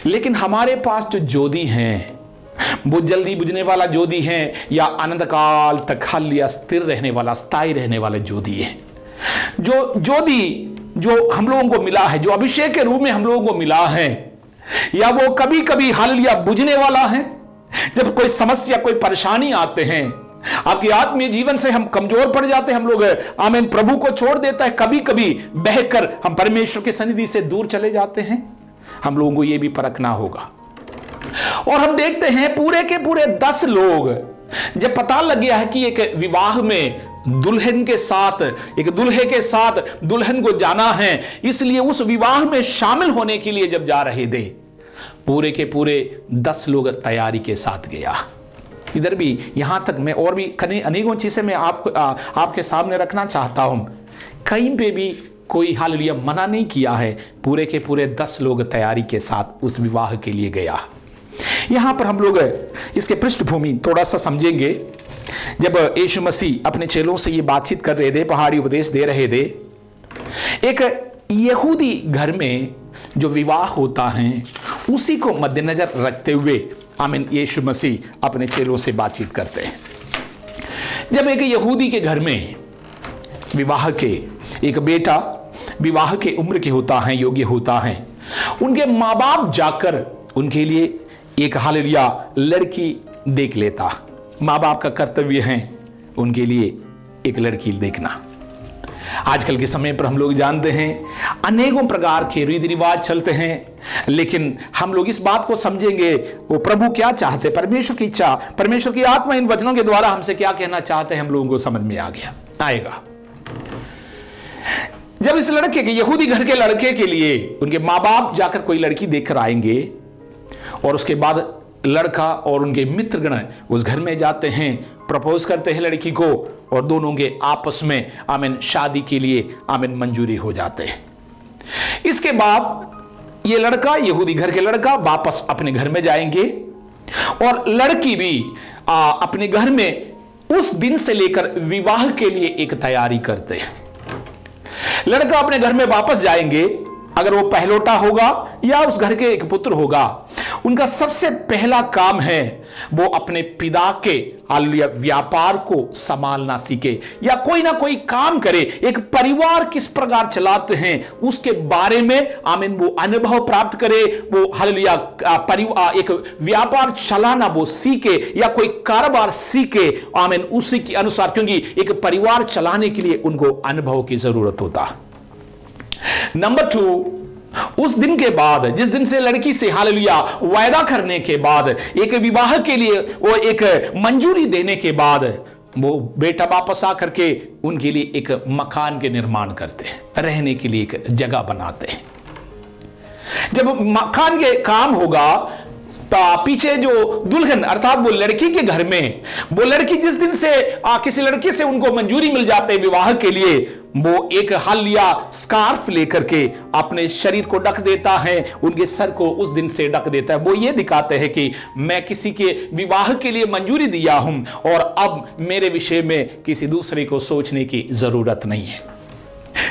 लेकिन हमारे पास जो ज्योति हैं वो जल्दी बुझने वाला ज्योति है या अनंत काल तक हालेलुया स्थिर रहने वाला, स्थायी रहने वाला ज्योति है। जो ज्योति जो हम लोगों को मिला है, जो अभिषेक के रूप में हम लोगों को मिला है, या वो कभी कभी हालेलुया बुझने वाला है। जब कोई समस्या, कोई परेशानी आते हैं, आपके आत्मीय जीवन से हम कमजोर पड़ जाते हैं, हम लोग आमीन प्रभु को छोड़ देता है, कभी कभी बहकर हम परमेश्वर के सन्निधि से दूर चले जाते हैं। हम लोगों को यह भी परखना होगा। और हम देखते हैं पूरे के पूरे 10 लोग, जब पता लग गया है कि एक विवाह में दुल्हन के साथ, एक दूल्हे के साथ दुल्हन को जाना है, इसलिए उस विवाह में शामिल होने के लिए जब जा रहे थे, पूरे के पूरे 10 लोग तैयारी के साथ गया। इधर भी, यहां तक मैं और भी अनेकों चीजें मैं आपके सामने रखना चाहता हूं। कहीं पे भी कोई हालेलुया मना नहीं किया है, पूरे के पूरे 10 लोग तैयारी के साथ उस विवाह के लिए गया। यहां पर हम लोग इसके पृष्ठभूमि थोड़ा सा समझेंगे। जब यीशु मसीह अपने चेलों से ये बातचीत कर रहे थे, पहाड़ी उपदेश दे रहे थे, एक यहूदी घर में जो विवाह होता है उसी को मद्देनजर रखते हुए आमीन यीशु मसीह अपने चेलों से बातचीत करते हैं। जब एक यहूदी के घर में विवाह के एक बेटा विवाह के उम्र के होता है, योग्य होता है, उनके माँ बाप जाकर उनके लिए एक हालेलुया लड़की देख लेता। माँ बाप का कर्तव्य है उनके लिए एक लड़की देखना। आजकल के समय पर हम लोग जानते हैं अनेकों प्रकार के रीति रिवाज चलते हैं, लेकिन हम लोग इस बात को समझेंगे वो प्रभु क्या चाहते, परमेश्वर की इच्छा, परमेश्वर की आत्मा इन वचनों के द्वारा हमसे क्या कहना चाहते हैं, हम लोगों को समझ में आएगा। जब इस लड़के के, यहूदी घर के लड़के के लिए उनके माँ बाप जाकर कोई लड़की देखकर आएंगे और उसके बाद लड़का और उनके मित्रगण उस घर में जाते हैं, प्रपोज करते हैं लड़की को, और दोनों के आपस में आमीन शादी के लिए आमीन मंजूरी हो जाते हैं। इसके बाद ये लड़का, यहूदी घर के लड़का, वापस अपने घर में जाएंगे और लड़की भी अपने घर में उस दिन से लेकर विवाह के लिए एक तैयारी करते हैं। लड़का अपने घर में वापस जाएंगे, अगर वो पहलौठा होगा या उस घर के एक पुत्र होगा, उनका सबसे पहला काम है वो अपने पिता के हालेलुया व्यापार को संभालना सीखे या कोई ना कोई काम करे। एक परिवार किस प्रकार चलाते हैं उसके बारे में आमीन वो अनुभव प्राप्त करे, वो हालेलुया एक व्यापार चलाना वो सीखे या कोई कारोबार सीखे आमीन उसी के अनुसार, क्योंकि एक परिवार चलाने के लिए उनको अनुभव की जरूरत होता। नंबर 2, उस दिन के बाद, जिस दिन से लड़की से हालेलुया वायदा करने के बाद, एक विवाह के लिए वो एक मंजूरी देने के बाद, वो बेटा वापस आकर के उनके लिए एक मकान के निर्माण करते हैं, रहने के लिए एक जगह बनाते हैं। जब मकान के काम होगा, पीछे जो दुल्हन अर्थात वो लड़की के घर में, वो लड़की जिस दिन से किसी लड़के से उनको मंजूरी मिल जाते है विवाह के लिए, वो एक हालिया स्कार्फ लेकर के अपने शरीर को ढक देता है, उनके सर को उस दिन से ढक देता है। वो ये दिखाते हैं कि मैं किसी के विवाह के लिए मंजूरी दिया हूं और अब मेरे विषय में किसी दूसरे को सोचने की जरूरत नहीं है।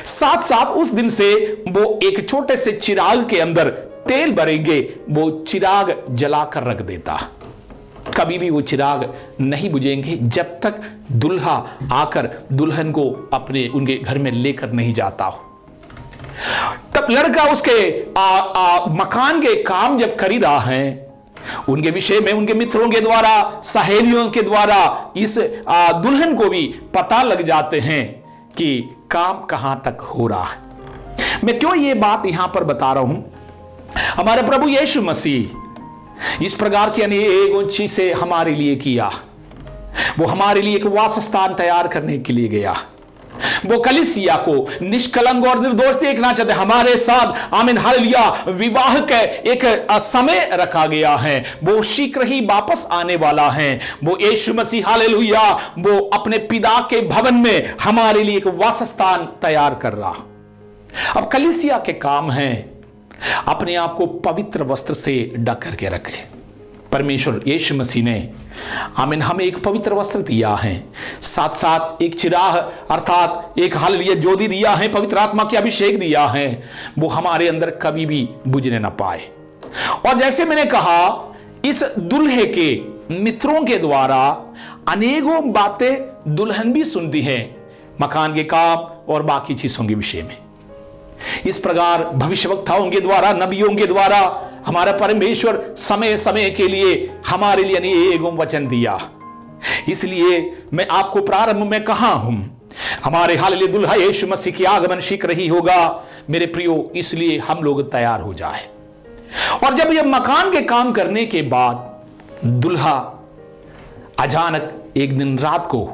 साथ साथ उस दिन से वो एक छोटे से चिराग के अंदर तेल भरेंगे, वो चिराग जलाकर रख देता। कभी भी वो चिराग नहीं बुझेंगे जब तक दुल्हा आकर दुल्हन को अपने उनके घर में लेकर नहीं जाता हो। तब लड़का उसके मकान के काम जब कर ही रहा है, उनके विषय में उनके मित्रों के द्वारा, सहेलियों के द्वारा इस दुल्हन को भी पता लग जाते हैं कि काम कहां तक हो रहा है। मैं क्यों ये बात यहां पर बता रहा हूं? हमारे प्रभु यीशु मसीह इस प्रकार की अनेक चीजें हमारे लिए किया। वो हमारे लिए एक वासस्थान तैयार करने के लिए गया। वो कलीसिया को निष्कलंक और निर्दोष देखना चाहते। हमारे साथ आमीन हालेलुया विवाह का एक समय रखा गया है। वो शीघ्र ही वापस आने वाला है। वो यीशु मसीह हालेलुया वो अपने पिता के भवन में हमारे लिए एक वासस्थान तैयार कर रहा। अब कलीसिया के काम है अपने आप को पवित्र वस्त्र से ढक करके रखे। परमेश्वर यीशु मसीह ने आमीन हमें एक पवित्र वस्त्र दिया है, साथ साथ एक चिराग अर्थात एक हालेलुया ज्योति दिया है, पवित्र आत्मा के अभिषेक दिया है, वो हमारे अंदर कभी भी बुझने ना पाए। और जैसे मैंने कहा, इस दुल्हे के मित्रों के द्वारा अनेकों बातें दुल्हन भी सुनती है, मकान के काम और बाकी चीजों के विषय में। इस प्रकार भविष्यवक्ताओं के द्वारा, नबियों के द्वारा हमारा परमेश्वर समय समय के लिए हमारे लिए अनेकों वचन दिया। इसलिए मैं आपको प्रारंभ में कहा हूं, हमारे हालेलुया दुल्हा यीशु मसीह की आगमन शीघ्र ही होगा मेरे प्रियो, इसलिए हम लोग तैयार हो जाए। और जब यह मकान के काम करने के बाद दुल्हा अचानक एक दिन रात को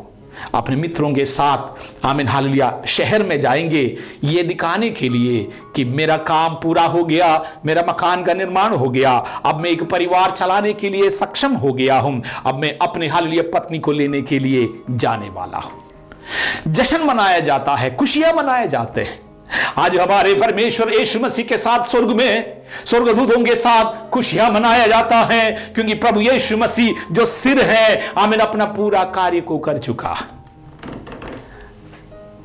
अपने मित्रों के साथ आमीन हालेलुया शहर में जाएंगे, ये दिखाने के लिए कि मेरा काम पूरा हो गया, मेरा मकान का निर्माण हो गया, अब मैं एक परिवार चलाने के लिए सक्षम हो गया हूं, अब मैं अपने हालेलुया पत्नी को लेने के लिए जाने वाला हूं। जश्न मनाया जाता है, खुशियां मनाए जाते हैं। आज हमारे परमेश्वर यीशु मसीह के साथ स्वर्ग में स्वर्गदूतों के साथ खुशियां मनाया जाता है, क्योंकि प्रभु यीशु मसीह जो सिर है आमीन अपना पूरा कार्य को कर चुका।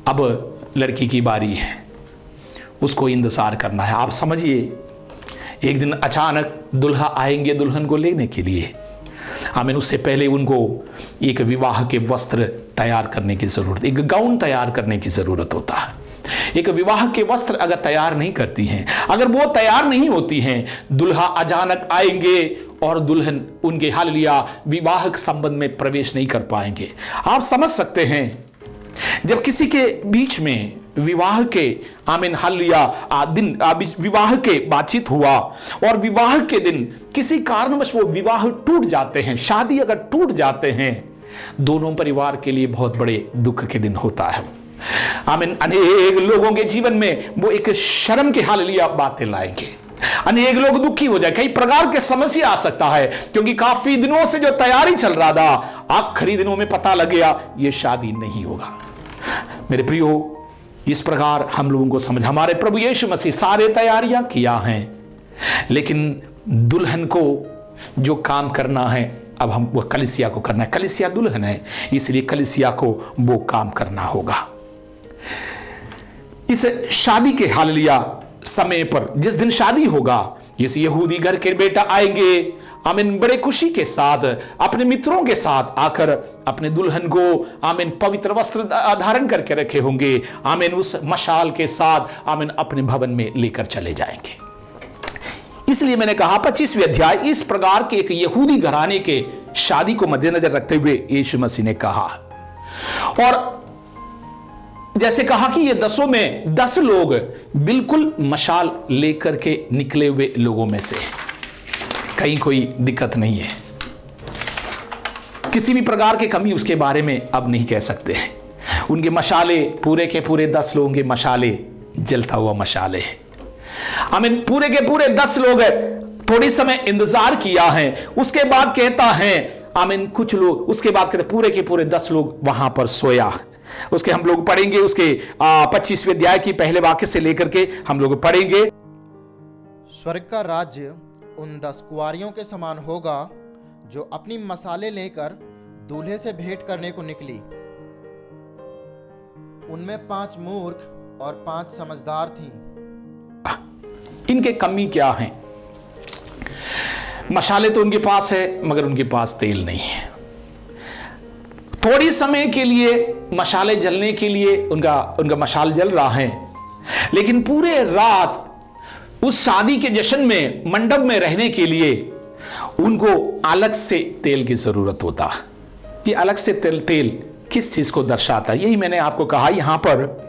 अब लड़की की बारी है, उसको इंतजार करना है। आप समझिए, एक दिन अचानक दुल्हा आएंगे दुल्हन को लेने के लिए। आमीन उससे पहले उनको एक विवाह के वस्त्र तैयार करने की जरूरत, एक गाउन तैयार करने की जरूरत होता है। एक विवाह के वस्त्र अगर तैयार नहीं करती हैं, अगर वो तैयार नहीं होती हैं, दुल्हा अचानक आएंगे और दुल्हन उनके हालेलुया विवाह संबंध में प्रवेश नहीं कर पाएंगे। आप समझ सकते हैं, जब किसी के बीच में विवाह के आमीन हालेलुया दिन विवाह के बातचीत हुआ और विवाह के दिन किसी कारणवश वो विवाह टूट जाते हैं, शादी अगर टूट जाते हैं, दोनों परिवार के लिए बहुत बड़े दुख के दिन होता है। आमीन अनेक लोगों के जीवन में वो एक शर्म के हालेलुया बातें लाएंगे। अनेक लोग दुखी हो जाए, कई प्रकार के समस्या आ सकता है, क्योंकि काफी दिनों से जो तैयारी चल रहा था, आखिरी दिनों में पता लग गया ये शादी नहीं होगा। मेरे प्रियो, इस प्रकार हम लोगों को समझ, हमारे प्रभु यीशु मसीह सारे तैयारियां किया हैं, लेकिन दुल्हन को जो काम करना है अब हम वो कलीसिया को करना है। कलीसिया दुल्हन है, इसलिए कलीसिया को वो काम करना होगा। इस शादी के हालेलुया समय पर, जिस दिन शादी होगा, इस यहूदी घर के बेटा आएंगे आमीन बड़े खुशी के साथ अपने मित्रों के साथ आकर अपने दुल्हन को आमीन पवित्र वस्त्र धारण करके रखे होंगे, आमीन उस मशाल के साथ आमीन अपने भवन में लेकर चले जाएंगे। इसलिए मैंने कहा 25वें अध्याय इस प्रकार के एक यहूदी घराने के शादी को मद्देनजर रखते हुए यीशु मसीह ने कहा। और जैसे कहा कि ये 10 में 10 लोग बिल्कुल मशाल लेकर के निकले हुए लोगों में से, कहीं कोई दिक्कत नहीं है। किसी भी प्रकार की कमी उसके बारे में अब नहीं कह सकते हैं। उनके मशाले पूरे के पूरे 10 लोगों के मशाले जलता हुआ मशाले हैं। आमीन। पूरे के पूरे 10 लोग थोड़ी समय इंतजार किया है, उसके बाद कहता है आमीन कुछ लोग, उसके बाद कहते पूरे के पूरे 10 लोग वहां पर सोया। उसके हम लोग पढ़ेंगे, उसके 25वें अध्याय की पहले वाक्य से लेकर के हम लोग पढ़ेंगे। स्वर्ग का राज्य उन 10 कुंवारियों के समान होगा जो अपनी मसाले लेकर दूल्हे से भेंट करने को निकली। उनमें 5 मूर्ख और 5 समझदार थीं। इनके कमी क्या है? मशाले तो उनके पास है मगर उनके पास तेल नहीं है। थोड़ी समय के लिए मशाले जलने के लिए उनका मशाल जल रहा है, लेकिन पूरे रात उस शादी के जश्न में मंडप में रहने के लिए उनको अलग से तेल की जरूरत होता। ये अलग से तेल किस चीज को दर्शाता है? यही मैंने आपको कहा। यहां पर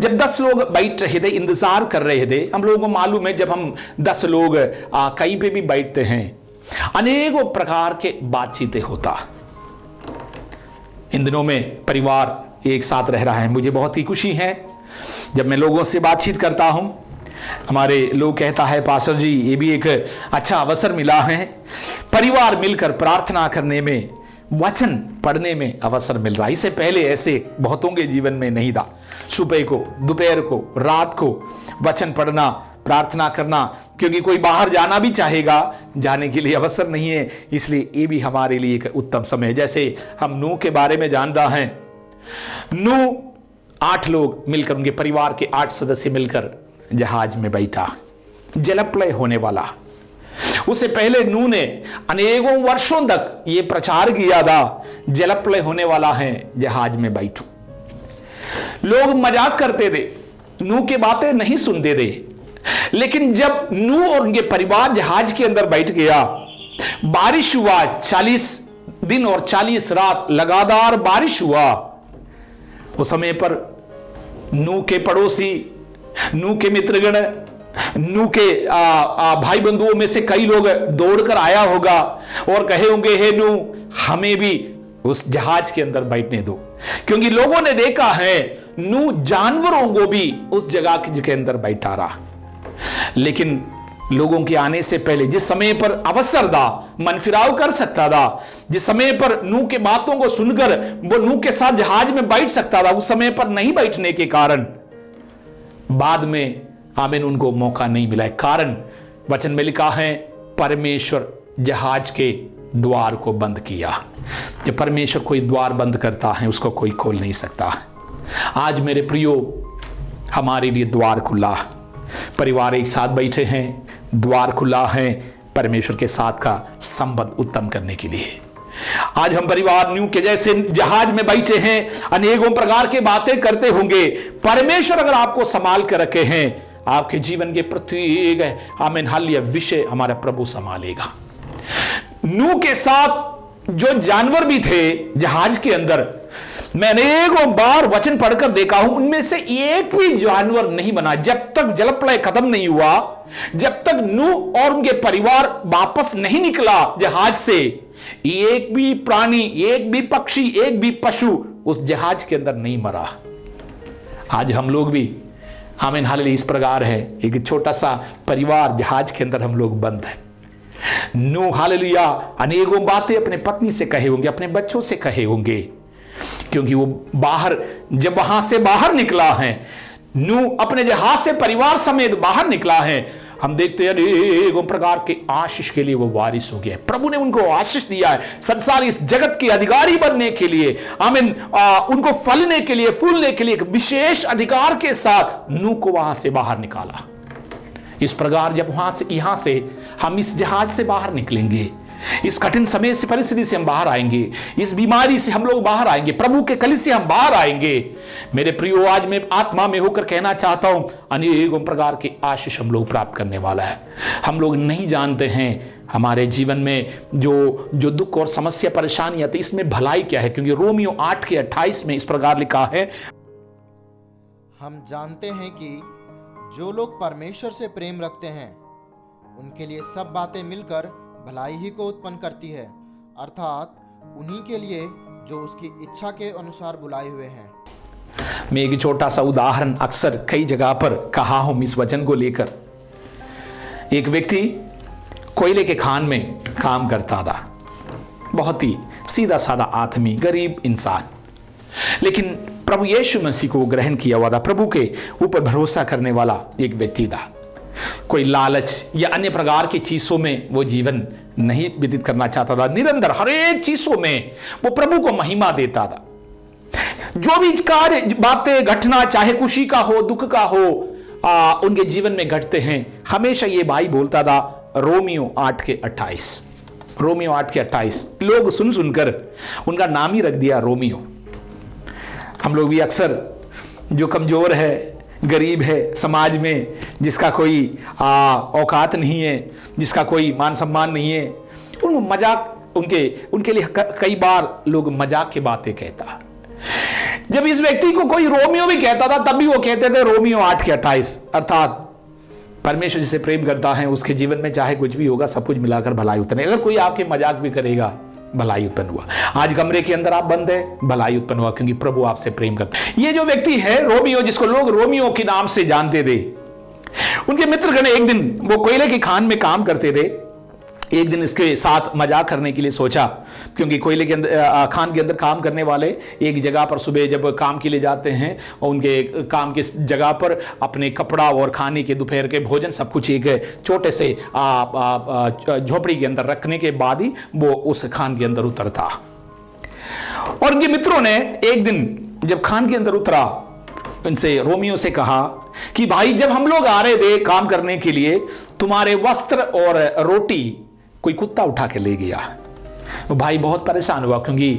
जब 10 लोग बैठ रहे थे, इंतजार कर रहे थे, हम लोगों को मालूम है जब हम 10 लोग कहीं पे भी बैठते हैं अनेकों प्रकार के बातचीतें होता। इन दिनों में परिवार एक साथ रह रहा है, मुझे बहुत ही खुशी है जब मैं लोगों से बातचीत करता हूं। हमारे लोग कहता है पास्टर जी ये भी एक अच्छा अवसर मिला है, परिवार मिलकर प्रार्थना करने में, वचन पढ़ने में अवसर मिल रहा है। इससे पहले ऐसे बहुतों के जीवन में नहीं था। सुबह को, दोपहर को, रात को वचन पढ़ना, प्रार्थना करना, क्योंकि कोई बाहर जाना भी चाहेगा, जाने के लिए अवसर नहीं है, इसलिए ये भी हमारे लिए एक उत्तम समय है। जैसे हम नूह के बारे में जानता है, नूह 8 लोग मिलकर, उनके परिवार के 8 सदस्य मिलकर जहाज में बैठा, जलप्रलय होने वाला। उससे पहले नूह ने अनेकों वर्षों तक यह प्रचार किया था जलप्रलय होने वाला है, जहाज में बैठो। लोग मजाक करते थे, नूह की बातें नहीं सुनते थे, लेकिन जब नूह और उनके परिवार जहाज के अंदर बैठ गया, बारिश हुआ, 40 दिन और 40 रात लगातार बारिश हुआ। उस समय पर नूह के पड़ोसी, नूह के मित्रगण, नूह के भाई बंधुओं में से कई लोग दौड़कर आया होगा और कहे होंगे हे नूह हमें भी उस जहाज के अंदर बैठने दो, क्योंकि लोगों ने देखा है नूह जानवरों को भी उस जगह के अंदर बैठा रहा। लेकिन लोगों के आने से पहले, जिस समय पर अवसर था, मन फिराव कर सकता था, जिस समय पर नूह के बातों को सुनकर वो नूह के साथ जहाज में बैठ सकता था, उस समय पर नहीं बैठने के कारण बाद में आमीन उनको मौका नहीं मिला। कारण वचन में लिखा है परमेश्वर जहाज के द्वार को बंद किया। जब परमेश्वर कोई द्वार बंद करता है उसको कोई खोल नहीं सकता। आज मेरे प्रियो हमारे लिए द्वार खुला, परिवार एक साथ बैठे हैं, द्वार खुला है परमेश्वर के साथ का संबंध उत्तम करने के लिए। आज हम परिवार न्यू के जैसे जहाज में बैठे हैं, अनेकों प्रकार के बातें करते होंगे। परमेश्वर अगर आपको संभाल कर रखे हैं, आपके जीवन के प्रत्येक आमीन हालेलुया विषय हमारा प्रभु संभालेगा। नूह के साथ जो जानवर भी थे जहाज के अंदर, मैंने अनेकों बार वचन पढ़कर देखा हूं, उनमें से एक भी जानवर नहीं बना जब तक जलप्रलय खत्म नहीं हुआ, जब तक नूह और उनके परिवार वापस नहीं निकला जहाज से। एक भी प्राणी, एक भी पक्षी, एक भी पशु उस जहाज के अंदर नहीं मरा। आज हम लोग भी आमीन हालेलुया इस प्रकार है, एक छोटा सा परिवार जहाज के अंदर हम लोग बंद है। नूह हालेलुया अनेकों बातें अपने पत्नी से कहे होंगे, अपने बच्चों से कहे होंगे, क्योंकि वो बाहर, जब वहां से बाहर निकला है, नूह अपने जहाज से परिवार समेत बाहर निकला है, हम देखते हैं अनेकों प्रकार के आशीष के लिए वो वारिस हो गया। प्रभु ने उनको आशीष दिया है संसार इस जगत के अधिकारी बनने के लिए, आमीन उनको फलने के लिए, फूलने के लिए एक विशेष अधिकार के साथ नूह को वहां से बाहर निकाला। इस प्रकार जब वहां से, यहां से हम इस जहाज से बाहर निकलेंगे, इस कठिन समय से, परिस्थिति से हम बाहर आएंगे, इस बीमारी से हम लोग बाहर आएंगे, प्रभु के कलीसिया से हम बाहर आएंगे। मेरे प्रियो, आज मैं आत्मा में होकर कहना चाहता हूं, अनेकों प्रकार के आशीष हम लोग प्राप्त करने वाला है। हम लोग नहीं जानते हैं हमारे जीवन में जो दुख और समस्या परेशानी आती है, इसमें भलाई क्या है, क्योंकि रोमियो 8:28 में इस प्रकार लिखा है, हम जानते हैं कि जो लोग परमेश्वर से प्रेम रखते हैं उनके लिए सब बातें मिलकर भलाई ही को उत्पन्न करती है, अर्थात उन्हीं के लिए जो उसकी इच्छा के अनुसार बुलाए हुए हैं। मैं एक छोटा सा उदाहरण अक्सर कई जगह पर कहा हूं इस वचन को लेकर। एक व्यक्ति कोयले के खान में काम करता था, बहुत ही सीधा साधा आदमी, गरीब इंसान, लेकिन प्रभु यीशु मसीह को ग्रहण किया हुआ था, प्रभु के ऊपर भरोसा करने वाला एक व्यक्ति था। कोई लालच या अन्य प्रकार की चीजों में वो जीवन नहीं व्यतीत करना चाहता था। निरंतर हर एक चीजों में वो प्रभु को महिमा देता था। जो भी कार्य, बातें, घटना, चाहे खुशी का हो, दुख का हो, उनके जीवन में घटते हैं, हमेशा ये भाई बोलता था रोमियो 8:28। रोमियो 8:28 लोग सुन सुनकर उनका नाम ही रख दिया रोमियो। हम लोग भी अक्सर जो कमजोर है, गरीब है समाज में, जिसका कोई औकात नहीं है, जिसका कोई मान सम्मान नहीं है, उनको मजाक, उनके लिए कई बार लोग मजाक की बातें कहता। जब इस व्यक्ति को कोई रोमियो भी कहता था तब भी वो कहते थे रोमियो 8:28, अर्थात परमेश्वर जिसे प्रेम करता है उसके जीवन में चाहे कुछ भी होगा सब कुछ मिलाकर भलाई उत्पन्न। अगर कोई आपके मजाक भी करेगा, भलाई उत्पन्न हुआ। आज कमरे के अंदर आप बंद है, भलाई उत्पन्न हुआ, क्योंकि प्रभु आपसे प्रेम करता है। ये जो व्यक्ति है रोमियो, जिसको लोग रोमियो के नाम से जानते थे, उनके मित्रगण एक दिन, वो कोयले की खान में काम करते थे, एक दिन इसके साथ मजाक करने के लिए सोचा, क्योंकि कोयले के अंदर, खान के अंदर काम करने वाले एक जगह पर सुबह जब काम के लिए जाते हैं और उनके काम की जगह पर अपने कपड़ा और खाने के दोपहर के भोजन सब कुछ एक छोटे से झोपड़ी के अंदर रखने के बाद ही वो उस खान के अंदर उतरता। और उनके मित्रों ने एक दिन जब खान के अंदर उतरा, उनसे, रोमियो से कहा कि भाई जब हम लोग आ रहे थे काम करने के लिए, तुम्हारे वस्त्र और रोटी कोई कुत्ता उठा के ले गया। वो भाई बहुत परेशान हुआ, क्योंकि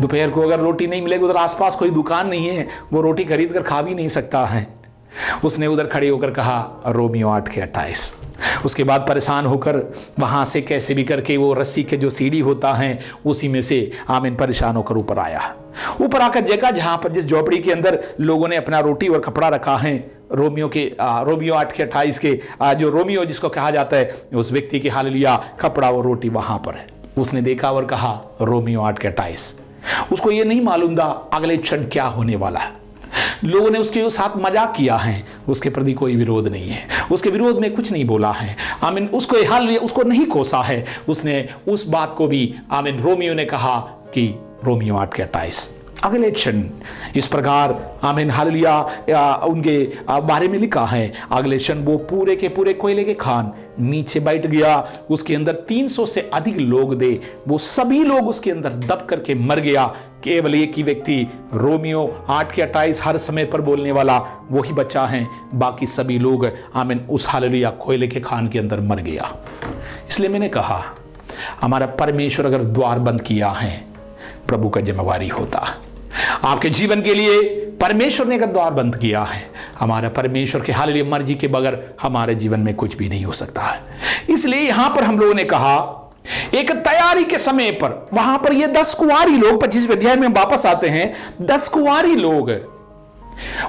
दोपहर को अगर रोटी नहीं मिलेगी, उधर आसपास कोई दुकान नहीं है, वो रोटी खरीद कर खा भी नहीं सकता है। उसने उधर खड़े होकर कहा रोमियो 8:28। उसके बाद परेशान होकर वहां से कैसे भी करके वो रस्सी के जो सीढ़ी होता है उसी में से आमीन परेशान होकर ऊपर आया। ऊपर आकर जगह जहां पर जिस झोपड़ी के अंदर लोगों ने अपना रोटी और कपड़ा रखा है, रोमियो 8:28 के जो रोमियो जिसको कहा जाता है, उस व्यक्ति की हालेलुया कपड़ा और रोटी वहां पर है। उसने देखा और कहा रोमियो 8:28। उसको ये नहीं मालूम था अगले क्षण क्या होने वाला है। लोगों ने उसके साथ मजाक किया है, उसके प्रति कोई विरोध नहीं है, उसके विरोध में कुछ नहीं बोला है, आमीन, उसको नहीं कोसा है। उसने उस बात को भी, आमीन, रोमियो ने कहा कि रोमियो 8:28। अगले क्षण इस प्रकार, आमीन, हालेलुया, उनके बारे में लिखा है, अगले क्षण वो पूरे के पूरे कोयले के खान नीचे बैठ गया। उसके अंदर 300 से अधिक लोग थे, वो सभी लोग उसके अंदर दब करके मर गया। केवल एक ही व्यक्ति, रोमियो 8:28 हर समय पर बोलने वाला, वो ही बचा है। बाकी सभी लोग, आमीन, उस हालेलुया कोयले के खान के अंदर मर गया। इसलिए मैंने कहा, हमारा परमेश्वर अगर द्वार बंद किया है, प्रभु का जिम्मेवारी होता। आपके जीवन के लिए परमेश्वर ने अगर द्वार बंद किया है, हमारा परमेश्वर के हालेलुया मर्जी के बगैर हमारे जीवन में कुछ भी नहीं हो सकता है। इसलिए यहां पर हम लोगों ने कहा, एक तैयारी के समय पर वहां पर ये 10 कुंवारी लोग, 25वें अध्याय में वापस आते हैं, 10 कुंवारी लोग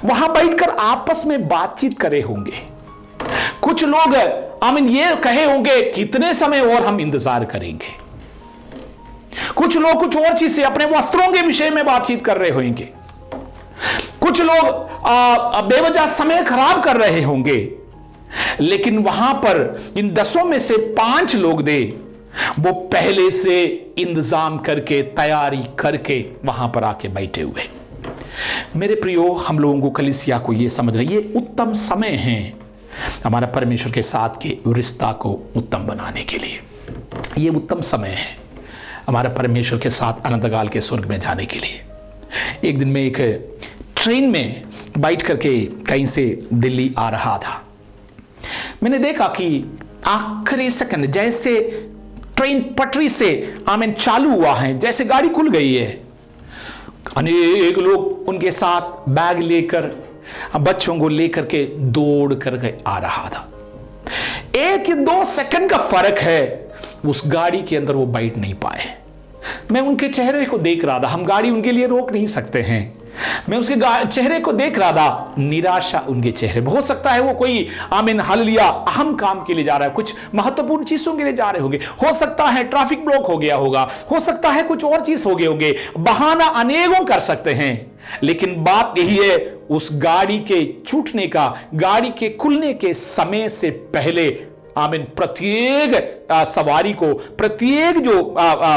वहां बैठकर आपस में बातचीत करे होंगे। कुछ लोग, आमीन, ये कहे होंगे कितने समय और हम इंतजार करेंगे। कुछ लोग कुछ और चीज से, अपने वस्त्रों के विषय में बातचीत कर रहे होंगे। कुछ लोग बेवजह समय खराब कर रहे होंगे। लेकिन वहां पर इन 10 में से 5 लोग थे, वो पहले से इंतजाम करके, तैयारी करके वहां पर आके बैठे हुए। मेरे प्रियो, हम लोगों को, कलीसिया को ये समझना, ये उत्तम समय है हमारा परमेश्वर के साथ के रिश्ता को उत्तम बनाने के लिए। ये उत्तम समय है हमारा परमेश्वर के साथ अनंतकाल के स्वर्ग में जाने के लिए। एक दिन मैं एक ट्रेन में बैठ करके कहीं से दिल्ली आ रहा था। मैंने देखा कि आखिरी सेकंड जैसे ट्रेन पटरी से, आमीन, चालू हुआ है, जैसे गाड़ी खुल गई है, अनेक लोग उनके साथ बैग लेकर, बच्चों को लेकर के दौड़ करके आ रहा था। 1 या 2 सेकंड का फर्क है, उस गाड़ी के अंदर वो बैठ नहीं पाए। मैं उनके चेहरे को देख रहा था। हम गाड़ी उनके लिए रोक नहीं सकते हैं, मैं उसके चेहरे को देख रहा था, निराशा उनके चेहरे में। हो सकता है वो कोई आमीन हालेलुया अहम काम के लिए जा रहा है, कुछ महत्वपूर्ण चीजों के लिए जा रहे होंगे। हो सकता है ट्रैफिक ब्लॉक हो गया होगा, हो सकता है कुछ और चीज हो गए होंगे, बहाना अनेकों कर सकते हैं। लेकिन बात यही है, उस गाड़ी के छूटने का, गाड़ी के खुलने के समय से पहले आमीन प्रत्येक सवारी को, प्रत्येक जो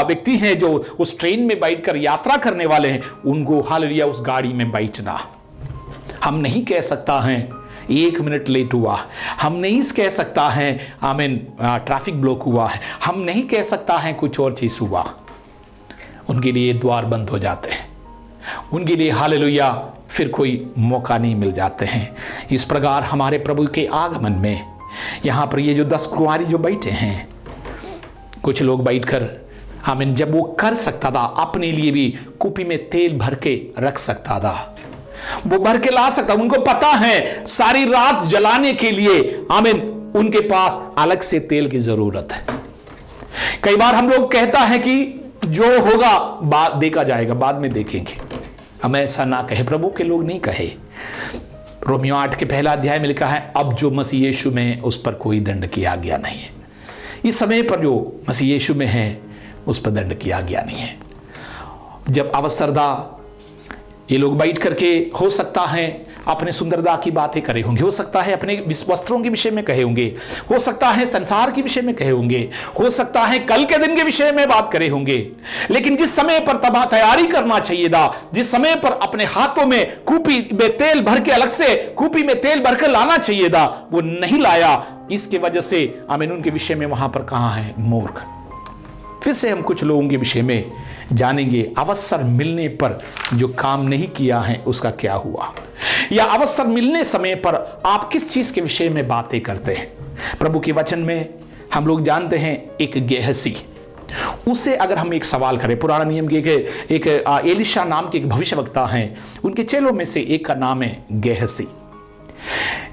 व्यक्ति हैं जो उस ट्रेन में बैठकर यात्रा करने वाले हैं, उनको हालेलुया उस गाड़ी में बैठना। हम नहीं कह सकता हैं 1 मिनट लेट हुआ, हम नहीं कह सकता है आमीन ट्रैफिक ब्लॉक हुआ है, हम नहीं कह सकता है कुछ और चीज हुआ। उनके लिए द्वार बंद हो जाते हैं, उनके लिए हालेलुया फिर कोई मौका नहीं मिल जाते हैं। इस प्रकार हमारे प्रभु के आगमन में यहां पर ये जो 10 कुंवारी जो बैठे हैं, कुछ लोग बैठकर आमीन जब वो कर सकता था अपने लिए भी कुपी में तेल भर के रख सकता था, वो भर के ला सकता। उनको पता है सारी रात जलाने के लिए आमीन उनके पास अलग से तेल की जरूरत है। कई बार हम लोग कहता है कि जो होगा बाद देखा जाएगा, बाद में देखेंगे। हम ऐसा ना कहे, प्रभु के लोग नहीं कहे। रोमियो 8 के पहला अध्याय में लिखा है, अब जो मसीह यीशु में उस पर कोई दंड किया गया नहीं है। इस समय पर जो मसीह यीशु में है उस पर दंड किया गया नहीं है। जब अवसरदा ये लोग बैठ करके हो सकता है अपने सुंदरता की बातें करे होंगे, हो सकता है अपने वस्त्रों के विषय में कहे होंगे, हो सकता है संसार के विषय में कहे होंगे, हो सकता है कल के दिन के विषय में बात करे होंगे। लेकिन जिस समय पर तैयारी करना चाहिए था, जिस समय पर अपने हाथों में कूपी में तेल भर के अलग से कूपी में तेल भर के लाना चाहिए था, वो नहीं लाया। इसके वजह से आमीन उनके विषय में वहां पर कहां है मूर्ख। फिर से हम कुछ लोगों के विषय में जानेंगे, अवसर मिलने पर जो काम नहीं किया है उसका क्या हुआ, या अवसर मिलने समय पर आप किस चीज के विषय में बातें करते हैं। प्रभु के वचन में हम लोग जानते हैं एक गेहसी, उससे अगर हम एक सवाल करें, पुराना नियम के एक एलिशा नाम के एक भविष्यवक्ता हैं, उनके चेलों में से एक का नाम है गेहसी।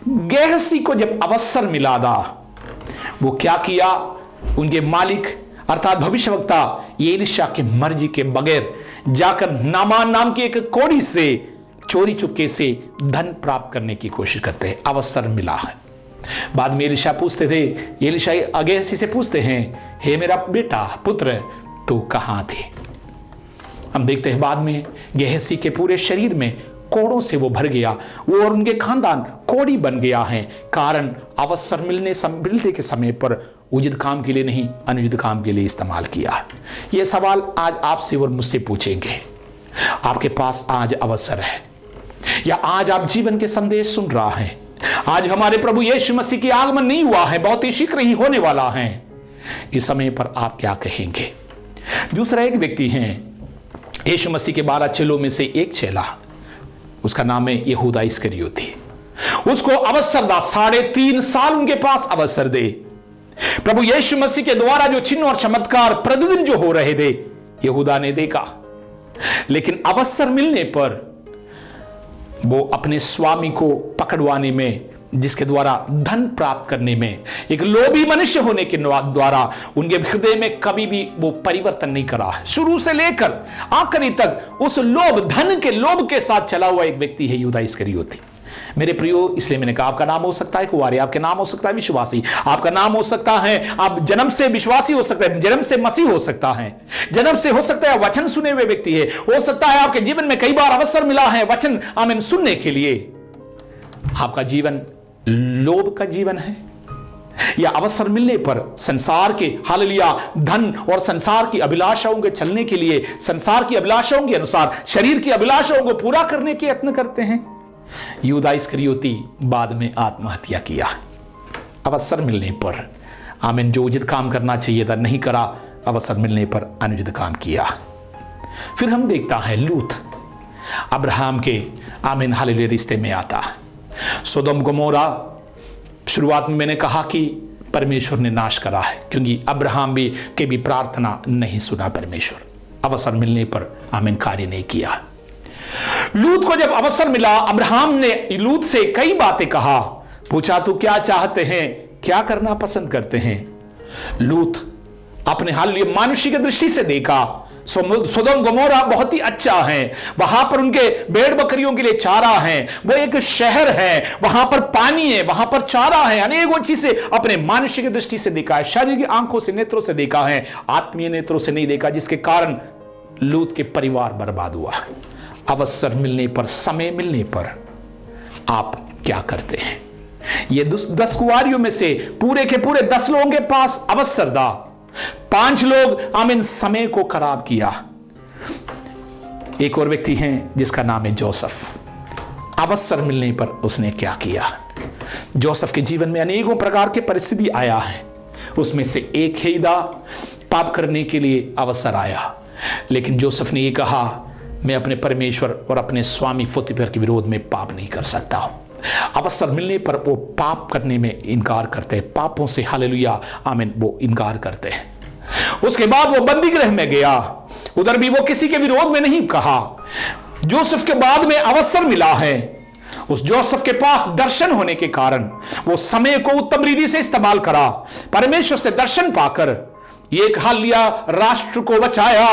गेहसी को जब अवसर मिला था, वो क्या किया, उनके मालिक अर्थात भविष्यवक्ता एलिशा के मर्जी के बगैर जाकर नामान नाम की एक कोड़ी से चोरी चुपके से धन प्राप्त करने की कोशिश करते हैं। अवसर मिला है। बाद में एलिशा पूछते थे, एलिशा गेहसी से पूछते हैं, हे मेरा बेटा पुत्र तू कहां थे। हम देखते हैं बाद में गेहसी के पूरे शरीर में कोड़ों से वो भर गया, वो और उनके खानदान कोड़ी बन गया है। कारण अवसर मिलने के समय पर उचित काम के लिए नहीं, अनुचित काम के लिए इस्तेमाल किया। यह सवाल आज आपसे और मुझसे पूछेंगे। आपके पास आज अवसर है, या आज आप जीवन के संदेश सुन रहा है, आज हमारे प्रभु यीशु मसीह की आगमन नहीं हुआ है, बहुत ही शीघ्र ही होने वाला है। इस समय पर आप क्या कहेंगे। दूसरा एक व्यक्ति है, यीशु मसीह के 12 चेलों में से एक चेला, उसका नाम है यहूदा इस्करियोती। उसको अवसर दा, 3.5 साल उनके पास अवसर दे। प्रभु यीशु मसीह के द्वारा जो चिन्ह और चमत्कार प्रतिदिन जो हो रहे थे, यहूदा ने देखा। लेकिन अवसर मिलने पर वो अपने स्वामी को पकड़वाने में, जिसके द्वारा धन प्राप्त करने में, एक लोभी मनुष्य होने के द्वारा उनके हृदय में कभी भी वो परिवर्तन नहीं करा है। शुरू से लेकर आखिरी तक उस लोभ, धन के लोभ के साथ चला हुआ एक व्यक्ति है यहूदा इस्करियोती। मेरे प्रियो, इसलिए मैंने कहा आपका नाम हो सकता है कुंवारी, आपके नाम हो सकता है विश्वासी, आपका नाम हो सकता है आप जन्म से विश्वासी हो सकता है, जन्म से मसीह हो सकता है, जन्म से हो सकता है वचन सुने हुए व्यक्ति है, हो सकता है आपके जीवन में कई बार अवसर मिला है वचन आमीन सुनने के लिए। आपका जीवन लोभ का जीवन है, या अवसर मिलने पर संसार के हालेलुया धन और संसार की अभिलाषाओं के चलने के लिए, संसार की अभिलाषाओं के अनुसार शरीर की अभिलाषाओं को पूरा करने के यत्न करते हैं। यहूदा इस्करियोती बाद में आत्महत्या किया। अवसर मिलने पर आमीन जो उचित काम करना चाहिए था नहीं करा, अवसर मिलने पर अनुचित काम किया। फिर हम देखता है लूत अब्राहम के आमीन हालेलुया रिश्ते में आता। सोदोम गोमोरा शुरुआत में मैंने कहा कि परमेश्वर ने नाश करा है, क्योंकि अब्राहम के भी प्रार्थना नहीं सुना परमेश्वर, अवसर मिलने पर आमीन कार्य नहीं किया। लूत को जब अवसर मिला, अब्राहम ने लूत से कई बातें कहा, पूछा तू क्या चाहते हैं, क्या करना पसंद करते हैं। लूत अपने हालेलुया मानुषी की दृष्टि से देखा, सोदोम गमोरा बहुत ही अच्छा है, वहां पर उनके भेड़ बकरियों के लिए चारा है, वो एक शहर है, वहां पर पानी है, वहां पर चारा है, अनेकों चीजें अपने मानुषिक दृष्टि से देखा है, शारीरिक आंखों से नेत्रों से देखा है, आत्मीय नेत्रों से नहीं देखा, जिसके कारण लूत के परिवार बर्बाद हुआ। अवसर मिलने पर, समय मिलने पर आप क्या करते हैं? ये 10 कुंवारियों में से पूरे के पूरे 10 लोगों के पास अवसर था, 5 लोग आमीन समय को खराब किया। एक और व्यक्ति है जिसका नाम है जोसेफ। अवसर मिलने पर उसने क्या किया? जोसेफ के जीवन में अनेकों प्रकार के परिस्थिति आया है, उसमें से एक ही था, पाप करने के लिए अवसर आया, लेकिन जोसेफ ने ये कहा, मैं अपने परमेश्वर और अपने स्वामी पोतीफर के विरोध में पाप नहीं कर सकता हूं। अवसर मिलने पर वो पाप करने में इनकार करते हैं, पापों से हालेलुया आमीन वो इनकार करते हैं। उसके बाद वो बंदी गृह में गया, उधर भी वो किसी के विरोध में नहीं कहा। जोसेफ के बाद में अवसर मिला है, उस जोसेफ के पास दर्शन होने के कारण वो समय को उत्तम रीति से इस्तेमाल करा, परमेश्वर से दर्शन पाकर एक हाल लिया, राष्ट्र को बचाया।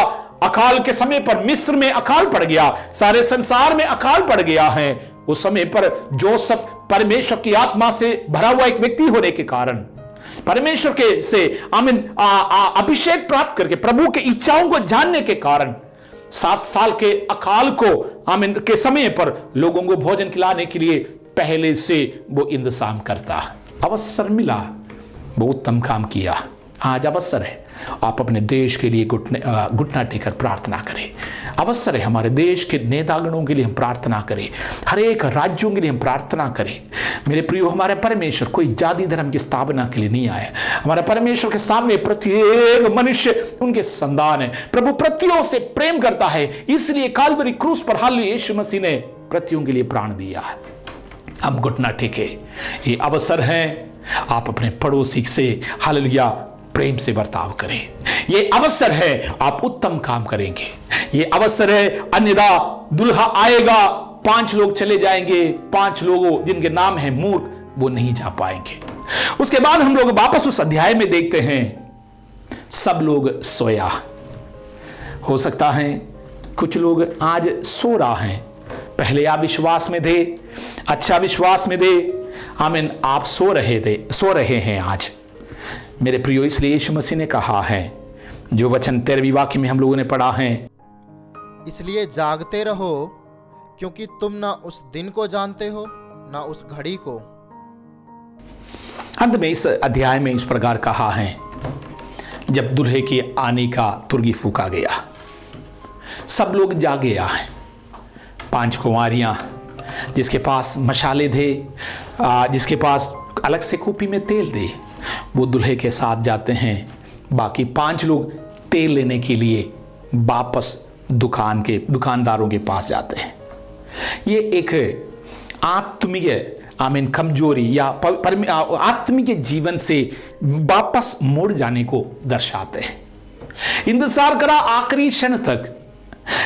अकाल के समय पर मिस्र में अकाल पड़ गया, सारे संसार में अकाल पड़ गया है। उस समय पर जोसेफ परमेश्वर की आत्मा से भरा हुआ एक व्यक्ति होने के कारण, परमेश्वर के से आमीन अभिषेक प्राप्त करके प्रभु के इच्छाओं को जानने के कारण 7 साल के अकाल को आमीन के समय पर लोगों को भोजन खिलाने के लिए पहले से वो इंतजाम करता। अवसर मिला, वो उत्तम काम किया। आज अवसर है, आप अपने देश के लिए घुटना टेकर प्रार्थना करें। अवसर है हमारे देश के नेतागणों के लिए हम प्रार्थना करें, हर एक राज्यों के लिए हम प्रार्थना करें। मेरे प्रियो, हमारे परमेश्वर कोई जाति धर्म की स्थापना के लिए नहीं आया। हमारे परमेश्वर के सामने प्रत्येक मनुष्य उनके संतान है। प्रभु प्रतियों से प्रेम करता है, इसलिए काल्वरी क्रूस पर हालेलुया यीशु मसीह ने प्रतियों के लिए प्राण दिया है। हम घुटना टेके, ये अवसर है। आप अपने पड़ोसी से हालेलुया प्रेम से बर्ताव करें। ये अवसर है, आप उत्तम काम करेंगे। ये अवसर है, अन्यथा दुल्हा आएगा, 5 लोग चले जाएंगे, 5 लोगों जिनके नाम है मूर्ख, वो नहीं जा पाएंगे। उसके बाद हम लोग वापस उस अध्याय में देखते हैं, सब लोग सोया। हो सकता है कुछ लोग आज सो रहा हैं, पहले आप विश्वास में थे, अच्छा विश्वास में थे, आमीन, आप सो रहे हैं आज। मेरे प्रियो, इसलिए यीशु मसीह ने कहा है, जो वचन 13वीं वाक्य में हम लोगों ने पढ़ा है, इसलिए जागते रहो, क्योंकि तुम ना उस दिन को जानते हो ना उस घड़ी को। अंत में इस अध्याय में इस प्रकार कहा है, जब दूल्हे के आने का तुरगी फूका गया, सब लोग जागे आए। 5 कुंवारियां जिसके पास मशाले थे, जिसके पास अलग से कूपी में तेल थे, वो दूल्हे के साथ जाते हैं। बाकी 5 लोग तेल लेने के लिए वापस दुकानदारों के पास जाते हैं। ये एक आत्मीय आमीन कमजोरी या आत्मिक जीवन से वापस मुड़ जाने को दर्शाते हैं। इंतजार करा आखिरी क्षण तक,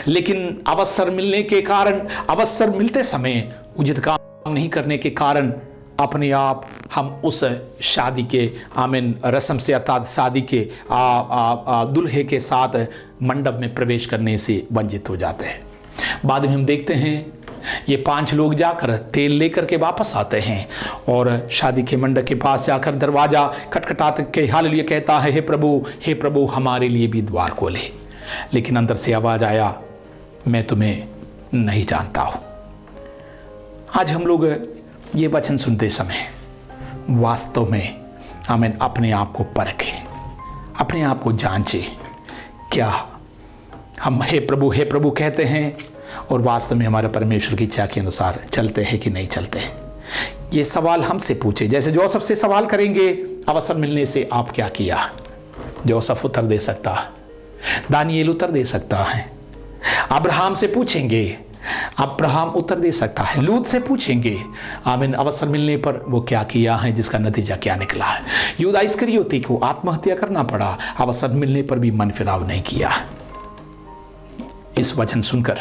लेकिन अवसर मिलने के कारण, अवसर मिलते समय उचित काम नहीं करने के कारण अपने आप हम उस शादी के आमीन रस्म से, अर्थात शादी के दुल्हे के साथ मंडप में प्रवेश करने से वंचित हो जाते हैं। बाद में हम देखते हैं ये 5 लोग जाकर तेल लेकर के वापस आते हैं और शादी के मंडप के पास जाकर दरवाजा खटखटाते के हालेलुया कहता है, हे प्रभु हमारे लिए भी द्वार खोले। लेकिन अंदर से आवाज आया, मैं तुम्हें नहीं जानता हूं। आज हम लोग ये वचन सुनते समय वास्तव में आमीन अपने आप को परखें, अपने आप को जांचें। क्या हम हे प्रभु कहते हैं और वास्तव में हमारे परमेश्वर की इच्छा के अनुसार चलते हैं कि नहीं चलते हैं? ये सवाल हमसे पूछे, जैसे जोसेफ से सवाल करेंगे, अवसर मिलने से आप क्या किया? जोसेफ उत्तर दे सकता है, दानिएल उत्तर दे सकता है, अब्राहम से पूछेंगे, अब्राहम उत्तर दे सकता है, लूत से पूछेंगे, आमीन, अवसर मिलने पर वो क्या किया है, जिसका नतीजा क्या निकला है। यूदा इस्करियोती को आत्महत्या करना पड़ा, अवसर मिलने पर भी मन फिराव नहीं किया। इस वचन सुनकर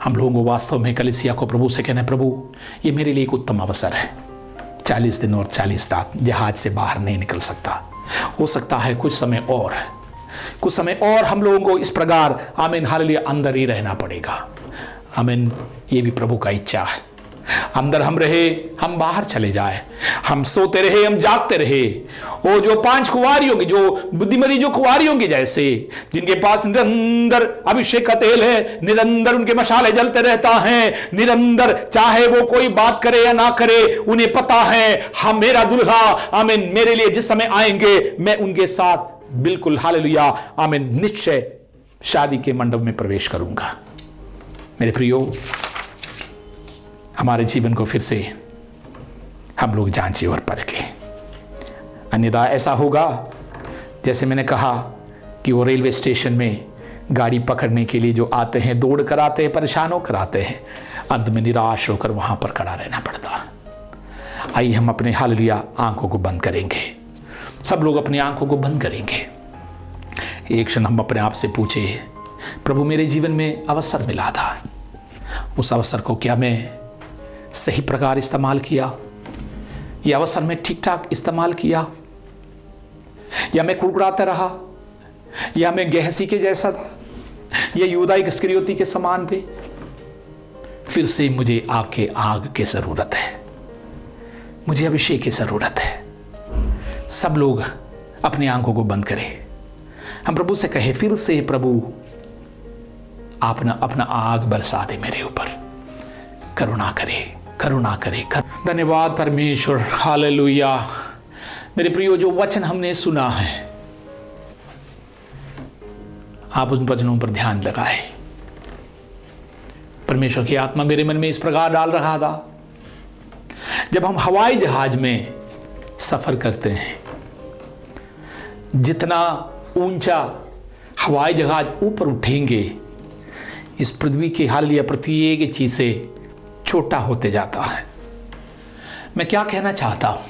हम लोगों को वास्तव में कलीसिया को प्रभु से कहना है, प्रभु ये मेरे लिए एक उत्तम अवसर है। 40 दिन और 40 रात जहाज से बाहर नहीं निकल सकता, हो सकता है कुछ समय और कुछ समय और हम लोगों को इस प्रकार आमीन हालेलुया अंदर ही रहना पड़ेगा। आमीन, ये भी प्रभु का इच्छा है। अंदर हम रहे, हम बाहर चले जाए, हम सोते रहे, हम जागते रहे। वो जो 5 कुंवारियों की, जो बुद्धिमती जो कुंवारियों की जैसे, जिनके पास निरंतर अभिषेक का तेल है, निरंतर उनके मशाले जलते रहता है, निरंतर चाहे वो कोई बात करे या ना करे, उन्हें पता है हम मेरा दुल्हा आमीन मेरे लिए जिस समय आएंगे मैं उनके साथ बिल्कुल हालेलुया आमीन निश्चय शादी के मंडप में प्रवेश करूंगा। मेरे प्रियो, हमारे जीवन को फिर से हम लोग जांचें और परखें, अन्यथा ऐसा होगा जैसे मैंने कहा कि वो रेलवे स्टेशन में गाड़ी पकड़ने के लिए जो आते हैं, दौड़ कर आते हैं, परेशान होकर आते हैं, अंत में निराश होकर वहां पर खड़ा रहना पड़ता। आइए हम अपने हालेलुया आंखों को बंद करेंगे, सब लोग अपनी आंखों को बंद करेंगे। एक क्षण हम अपने आप से पूछे, प्रभु मेरे जीवन में अवसर मिला था, उस अवसर को क्या मैं सही प्रकार इस्तेमाल किया? यह अवसर में ठीक ठाक इस्तेमाल किया, या मैं कुड़कुड़ाता रहा, या मैं गेहसी के जैसा था, या यूदा इस्करियोती के समान थे? फिर से मुझे आपके आग की जरूरत है, मुझे अभिषेक की जरूरत है। सब लोग अपनी आंखों को बंद करें, हम प्रभु से कहे, फिर से प्रभु आप अपना आग बरसा दे मेरे ऊपर, करुणा करे, करुणा करे। धन्यवाद परमेश्वर, हालेलुया। मेरे प्रियो, जो वचन हमने सुना है, आप उन वचनों पर ध्यान लगाए। परमेश्वर की आत्मा मेरे मन में इस प्रकार डाल रहा था, जब हम हवाई जहाज में सफर करते हैं, जितना ऊंचा हवाई जहाज ऊपर उठेंगे, इस पृथ्वी के हालेलुया प्रत्येक चीज से छोटा होते जाता है। मैं क्या कहना चाहता हूं,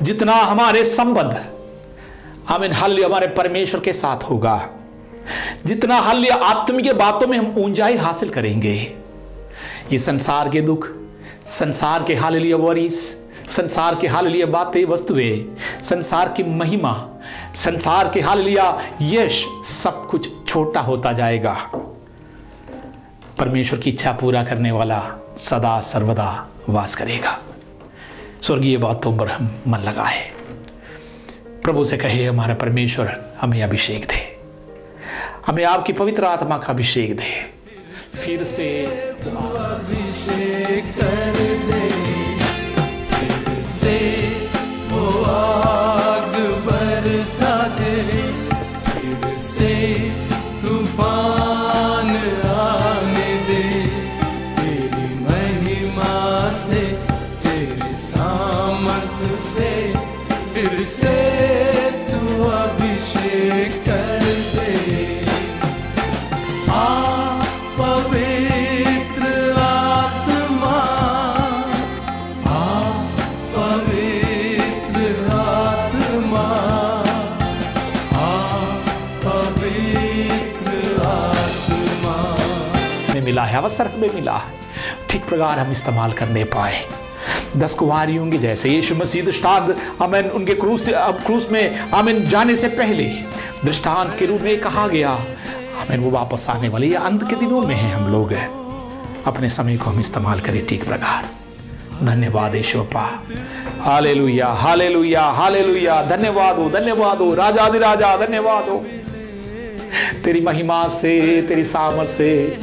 जितना हमारे संबंध आमीन हालेलुया हमारे परमेश्वर के साथ होगा, जितना हालेलुया आत्मिक बातों में हम ऊंचाई हासिल करेंगे, ये संसार के दुख, संसार के हालेलुया वरीस, संसार के हालेलुया बातें, वस्तुएं, संसार की महिमा, संसार के हालेलुया यश, सब कुछ छोटा होता जाएगा। परमेश्वर की इच्छा पूरा करने वाला सदा सर्वदा वास करेगा। स्वर्गीय बातों पर हम मन लगाए, प्रभु से कहे, हमारा परमेश्वर हमें अभिषेक दे, हमें आपकी पवित्र आत्मा का अभिषेक दे, फिर से अभिषेक कर दे, फिर से वो आग बरसा दे, फिर से तूफान आने दे, तेरी महिमा से, तेरी सामर्थ से, फिर से तू अभिषेक कर दे। पवित्र आत्मा, पवित्र आत्मा, पवित्र आत्मा में मिला है, अवसर हमें मिला है, ठीक प्रकार हम इस्तेमाल करने पाए। 10 कुंवारियों के जैसे यीशु मसीह दृष्टांत आमीन उनके क्रूस में आमीन जाने से पहले दृष्टांत के रूप में कहा गया, आमीन वो वापस आने वाले, ये अंत के दिनों में है। हम लोग अपने समय को हम इस्तेमाल करें ठीक प्रकार। धन्यवाद यीशु अप्पा, हालेलुया हालेलुया हालेलुया। धन्यवाद हो राजाधिराजा, धन्यवाद हो तेरी महिमा से, तेरी सामर्थ से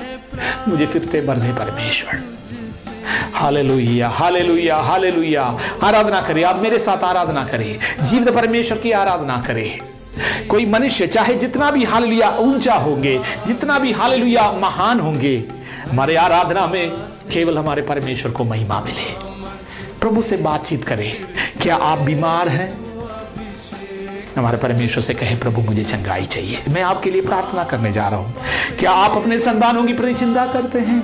मुझे फिर से भर दे परमेश्वर। Hallelujah hallelujah hallelujah. आराधना करें, आप मेरे साथ आराधना करें, जीवित परमेश्वर की आराधना करें। कोई मनुष्य चाहे जितना भी हालेलुया ऊंचा होंगे, जितना भी हालेलुया महान होंगे, हमारे आराधना में केवल हमारे परमेश्वर को महिमा मिले। प्रभु से बातचीत करें। क्या आप बीमार हैं? हमारे परमेश्वर से कहे, प्रभु मुझे चंगाई चाहिए, मैं आपके लिए प्रार्थना करने जा रहा हूं। क्या आप अपने संतानों की प्रति चिंता करते हैं?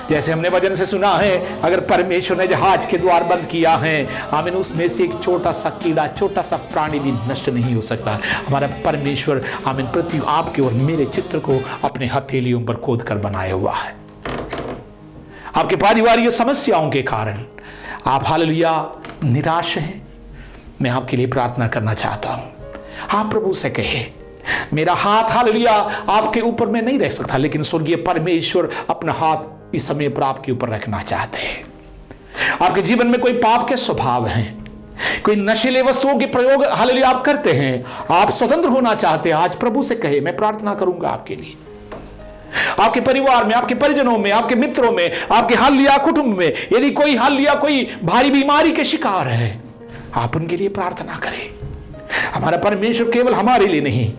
जैसे हमने वचन से सुना है, अगर परमेश्वर ने जहाज के द्वार बंद किया है, आमीन, उसमें से एक छोटा सा कीड़ा, छोटा सा प्राणी भी नष्ट नहीं हो सकता। हमारा परमेश्वर आमीन पृथ्वी आपके और मेरे चित्र को अपने हथेलियों पर खोद कर बनाया हुआ है। आपके पारिवारिक समस्याओं के कारण आप हालेलुया निराश हैं, मैं आपके लिए प्रार्थना करना चाहता हूं। आप प्रभु से कहे, मेरा हाथ हालेलुया आपके ऊपर में नहीं रह सकता, लेकिन स्वर्गीय परमेश्वर अपना हाथ इस समय पर आपके ऊपर रखना चाहते हैं। आपके जीवन में कोई पाप के स्वभाव हैं, कोई नशीले वस्तुओं के प्रयोग हालेलुया आप करते हैं, आप स्वतंत्र होना चाहते हैं, आज प्रभु से कहे, मैं प्रार्थना करूंगा आपके लिए। आपके परिवार में, आपके परिजनों में, आपके मित्रों में, आपके हालेलुया कुटुंब में यदि कोई हालेलुया कोई भारी बीमारी के शिकार है, आप उनके लिए प्रार्थना करें। हमारा परमेश्वर केवल हमारे लिए नहीं,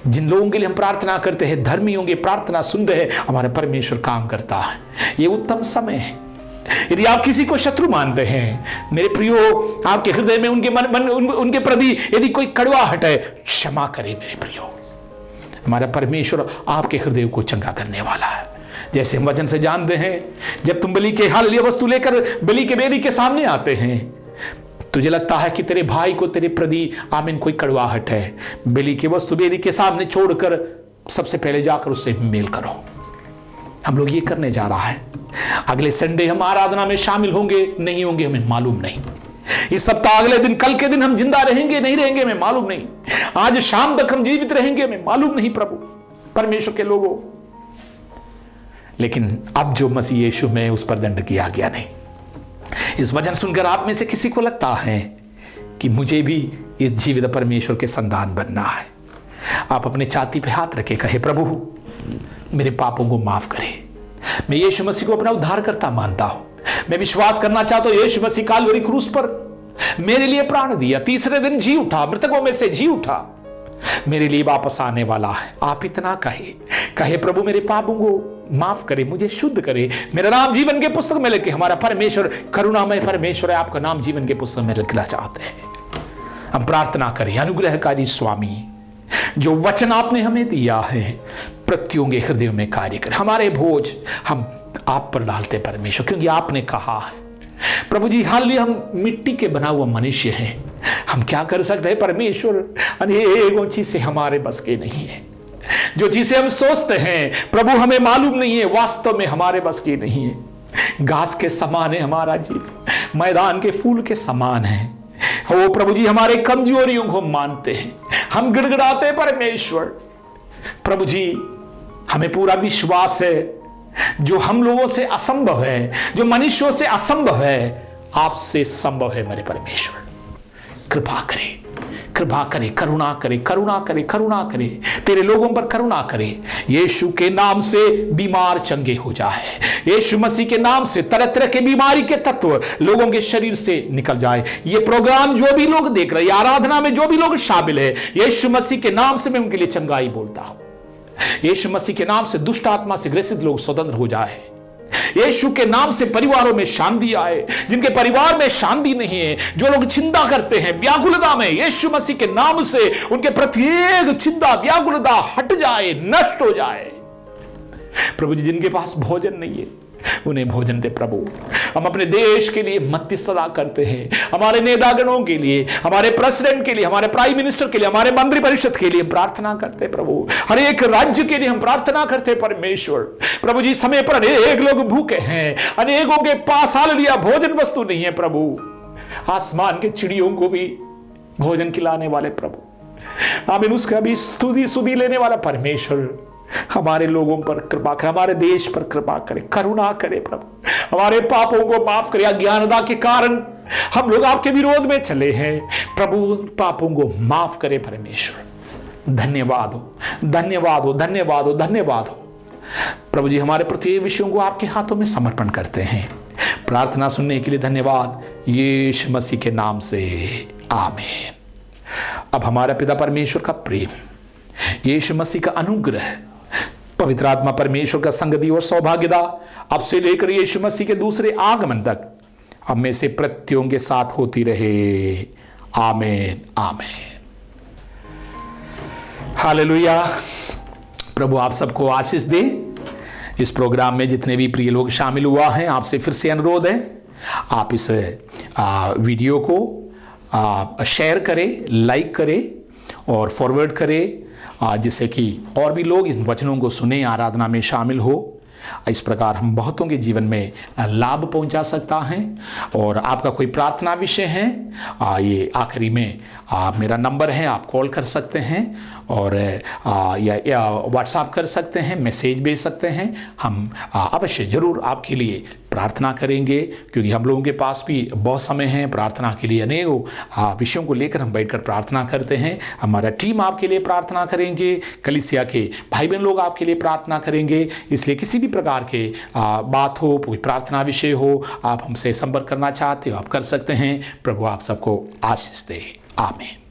जिन लोगों के लिए हम प्रार्थना करते हैं, धर्मियों की प्रार्थना सुनते हैं, हमारा परमेश्वर काम करता है। ये उत्तम समय है। यदि आप किसी को शत्रु मानते हैं, मेरे प्रियो, आपके हृदय में उनके प्रति यदि कोई कड़वाहट है, क्षमा करें मेरे प्रियो। हमारा परमेश्वर आपके हृदय को चंगा करने वाला है। जैसे हम वचन से जानते हैं, जब तुम बलि के हालेलुया वस्तु लेकर बलि के वेदी के सामने आते हैं, तुझे लगता है कि तेरे भाई को तेरे प्रति आमीन कोई कड़वाहट है, बलि की वस्तु वेदी के सामने छोड़कर सबसे पहले जाकर उससे मेल करो। हम लोग ये करने जा रहा है। अगले संडे हम आराधना में शामिल होंगे नहीं होंगे हमें मालूम नहीं। इस सप्ताह अगले दिन, कल के दिन हम जिंदा रहेंगे नहीं रहेंगे हमें मालूम नहीं। आज शाम तक हम जीवित रहेंगे हमें मालूम नहीं प्रभु परमेश्वर के लोगों। लेकिन अब जो मसीह यीशु में, उस पर दंड किया गया नहीं। इस वचन सुनकर आप में से किसी को लगता है कि मुझे भी इस जीवित परमेश्वर के संतान बनना है, आप अपने छाती पे हाथ रखे कहे, प्रभु मेरे पापों को माफ करे। मैं यीशु मसीह को अपना उद्धारकर्ता मानता हूं। मैं विश्वास करना चाहता हूं यीशु मसीह कालवरी क्रूस पर मेरे लिए प्राण दिया, तीसरे दिन जी उठा, मृतकों में से जी उठा, मेरे लिए वापस आने वाला है। आप इतना कहे प्रभु मेरे पापों को माफ करे, मुझे शुद्ध करे, मेरा नाम जीवन के पुस्तक में लिखे। हमारा परमेश्वर करुणामय परमेश्वर है, आपका नाम जीवन के पुस्तक में लिखना चाहते हैं। हम प्रार्थना करें, अनुग्रहकारी स्वामी, जो वचन आपने हमें दिया है प्रत्येक के हृदय में कार्य कर। हमारे बोझ हम आप पर डालते परमेश्वर, क्योंकि आपने कहा है प्रभु जी, हालेलुया हम मिट्टी के बना हुआ मनुष्य हैं, हम क्या कर सकते हैं परमेश्वर, अनेकों चीजें हमारे बस के नहीं है। जो चीजें हम सोचते हैं प्रभु हमें मालूम नहीं है, वास्तव में हमारे बस की नहीं है। घास के समान है हमारा जीवन, मैदान के फूल के समान है। वो प्रभु जी हमारे कमजोरियों को मानते हैं, हम गिड़गिड़ाते परमेश्वर। प्रभु जी हमें पूरा विश्वास है, जो हम लोगों से असंभव है, जो मनुष्यों से असंभव है, आपसे संभव है मेरे परमेश्वर। कृपा करे, कृपा करे, करुणा करे, करुणा करे, करुणा करे, तेरे लोगों पर करुणा करे। यीशु के नाम से बीमार चंगे हो जाए, यीशु मसीह के नाम से तरह तरह के बीमारी के तत्व लोगों के शरीर से निकल जाए। ये प्रोग्राम जो भी लोग देख रहे हैं, आराधना में जो भी लोग शामिल है, यीशु मसीह के नाम से मैं उनके लिए चंगाई बोलता हूं। यीशु मसीह के नाम से दुष्ट आत्मा से ग्रसित लोग स्वतंत्र हो जाए। यीशु के नाम से परिवारों में शांति आए, जिनके परिवार में शांति नहीं है, जो लोग चिंता करते हैं व्याकुलता में, यीशु मसीह के नाम से उनके प्रत्येक चिंता व्याकुलता हट जाए, नष्ट हो जाए। प्रभु जी जिनके पास भोजन नहीं है उन्हें भोजन दे प्रभु। हम अपने देश के लिए मध्यस्थता करते हैं, हमारे नेतागणों के लिए, हमारे प्रेसिडेंट के लिए, हमारे प्राइम मिनिस्टर के लिए, हमारे मंत्री परिषद के लिए हम प्रार्थना करते प्रभु। हर एक राज्य के लिए हम प्रार्थना करते परमेश्वर। प्रभु जी समय पर अनेक लोग भूखे हैं, अनेकों के पास हालेलुया भोजन वस्तु नहीं है प्रभु। आसमान के चिड़ियों को भी भोजन खिलाने वाले प्रभु, आमीन, उसका भी स्तुति सुधि लेने वाला परमेश्वर हमारे लोगों पर कृपा करे, हमारे देश पर कृपा करे, करुणा करे प्रभु। हमारे पापों को माफ करे। अज्ञानता के कारण हम लोग आपके विरोध में चले हैं प्रभु, पापों को माफ करे परमेश्वर। धन्यवाद हो, धन्यवाद हो, धन्यवाद हो, धन्यवाद हो प्रभु जी। हमारे प्रत्येक विषयों को आपके हाथों में समर्पण करते हैं। प्रार्थना सुनने के लिए धन्यवाद, यीशु मसीह के नाम से आमीन। अब हमारा पिता परमेश्वर का प्रेम, यीशु मसीह का अनुग्रह, पवित्र आत्मा परमेश्वर का संगति और सौभाग्यता अब से लेकर यीशु मसीह के दूसरे आगमन तक हम में से प्रत्येक के साथ होती रहे। आमीन, आमीन, हालेलुया। प्रभु आप सबको आशीष दे। इस प्रोग्राम में जितने भी प्रिय लोग शामिल हुआ हैं, आपसे फिर से अनुरोध है, आप इस वीडियो को शेयर करें, लाइक करें और फॉरवर्ड करें, जिससे कि और भी लोग इन वचनों को सुने, आराधना में शामिल हो। इस प्रकार हम बहुतों के जीवन में लाभ पहुंचा सकता है। और आपका कोई प्रार्थना विषय है, ये आखिरी में मेरा नंबर है, आप कॉल कर सकते हैं और या व्हाट्सएप कर सकते हैं, मैसेज भेज सकते हैं। हम अवश्य ज़रूर आपके लिए प्रार्थना करेंगे, क्योंकि हम लोगों के पास भी बहुत समय है प्रार्थना के लिए। अनेकों विषयों को लेकर हम बैठकर प्रार्थना करते हैं। हमारा टीम आपके लिए प्रार्थना करेंगे, कलीसिया के भाई बहन लोग आपके लिए प्रार्थना करेंगे। इसलिए किसी भी प्रकार के बात हो, कोई प्रार्थना विषय हो, आप हमसे संपर्क करना चाहते हो, आप कर सकते हैं। प्रभु आप सबको आशीष दे। आमीन।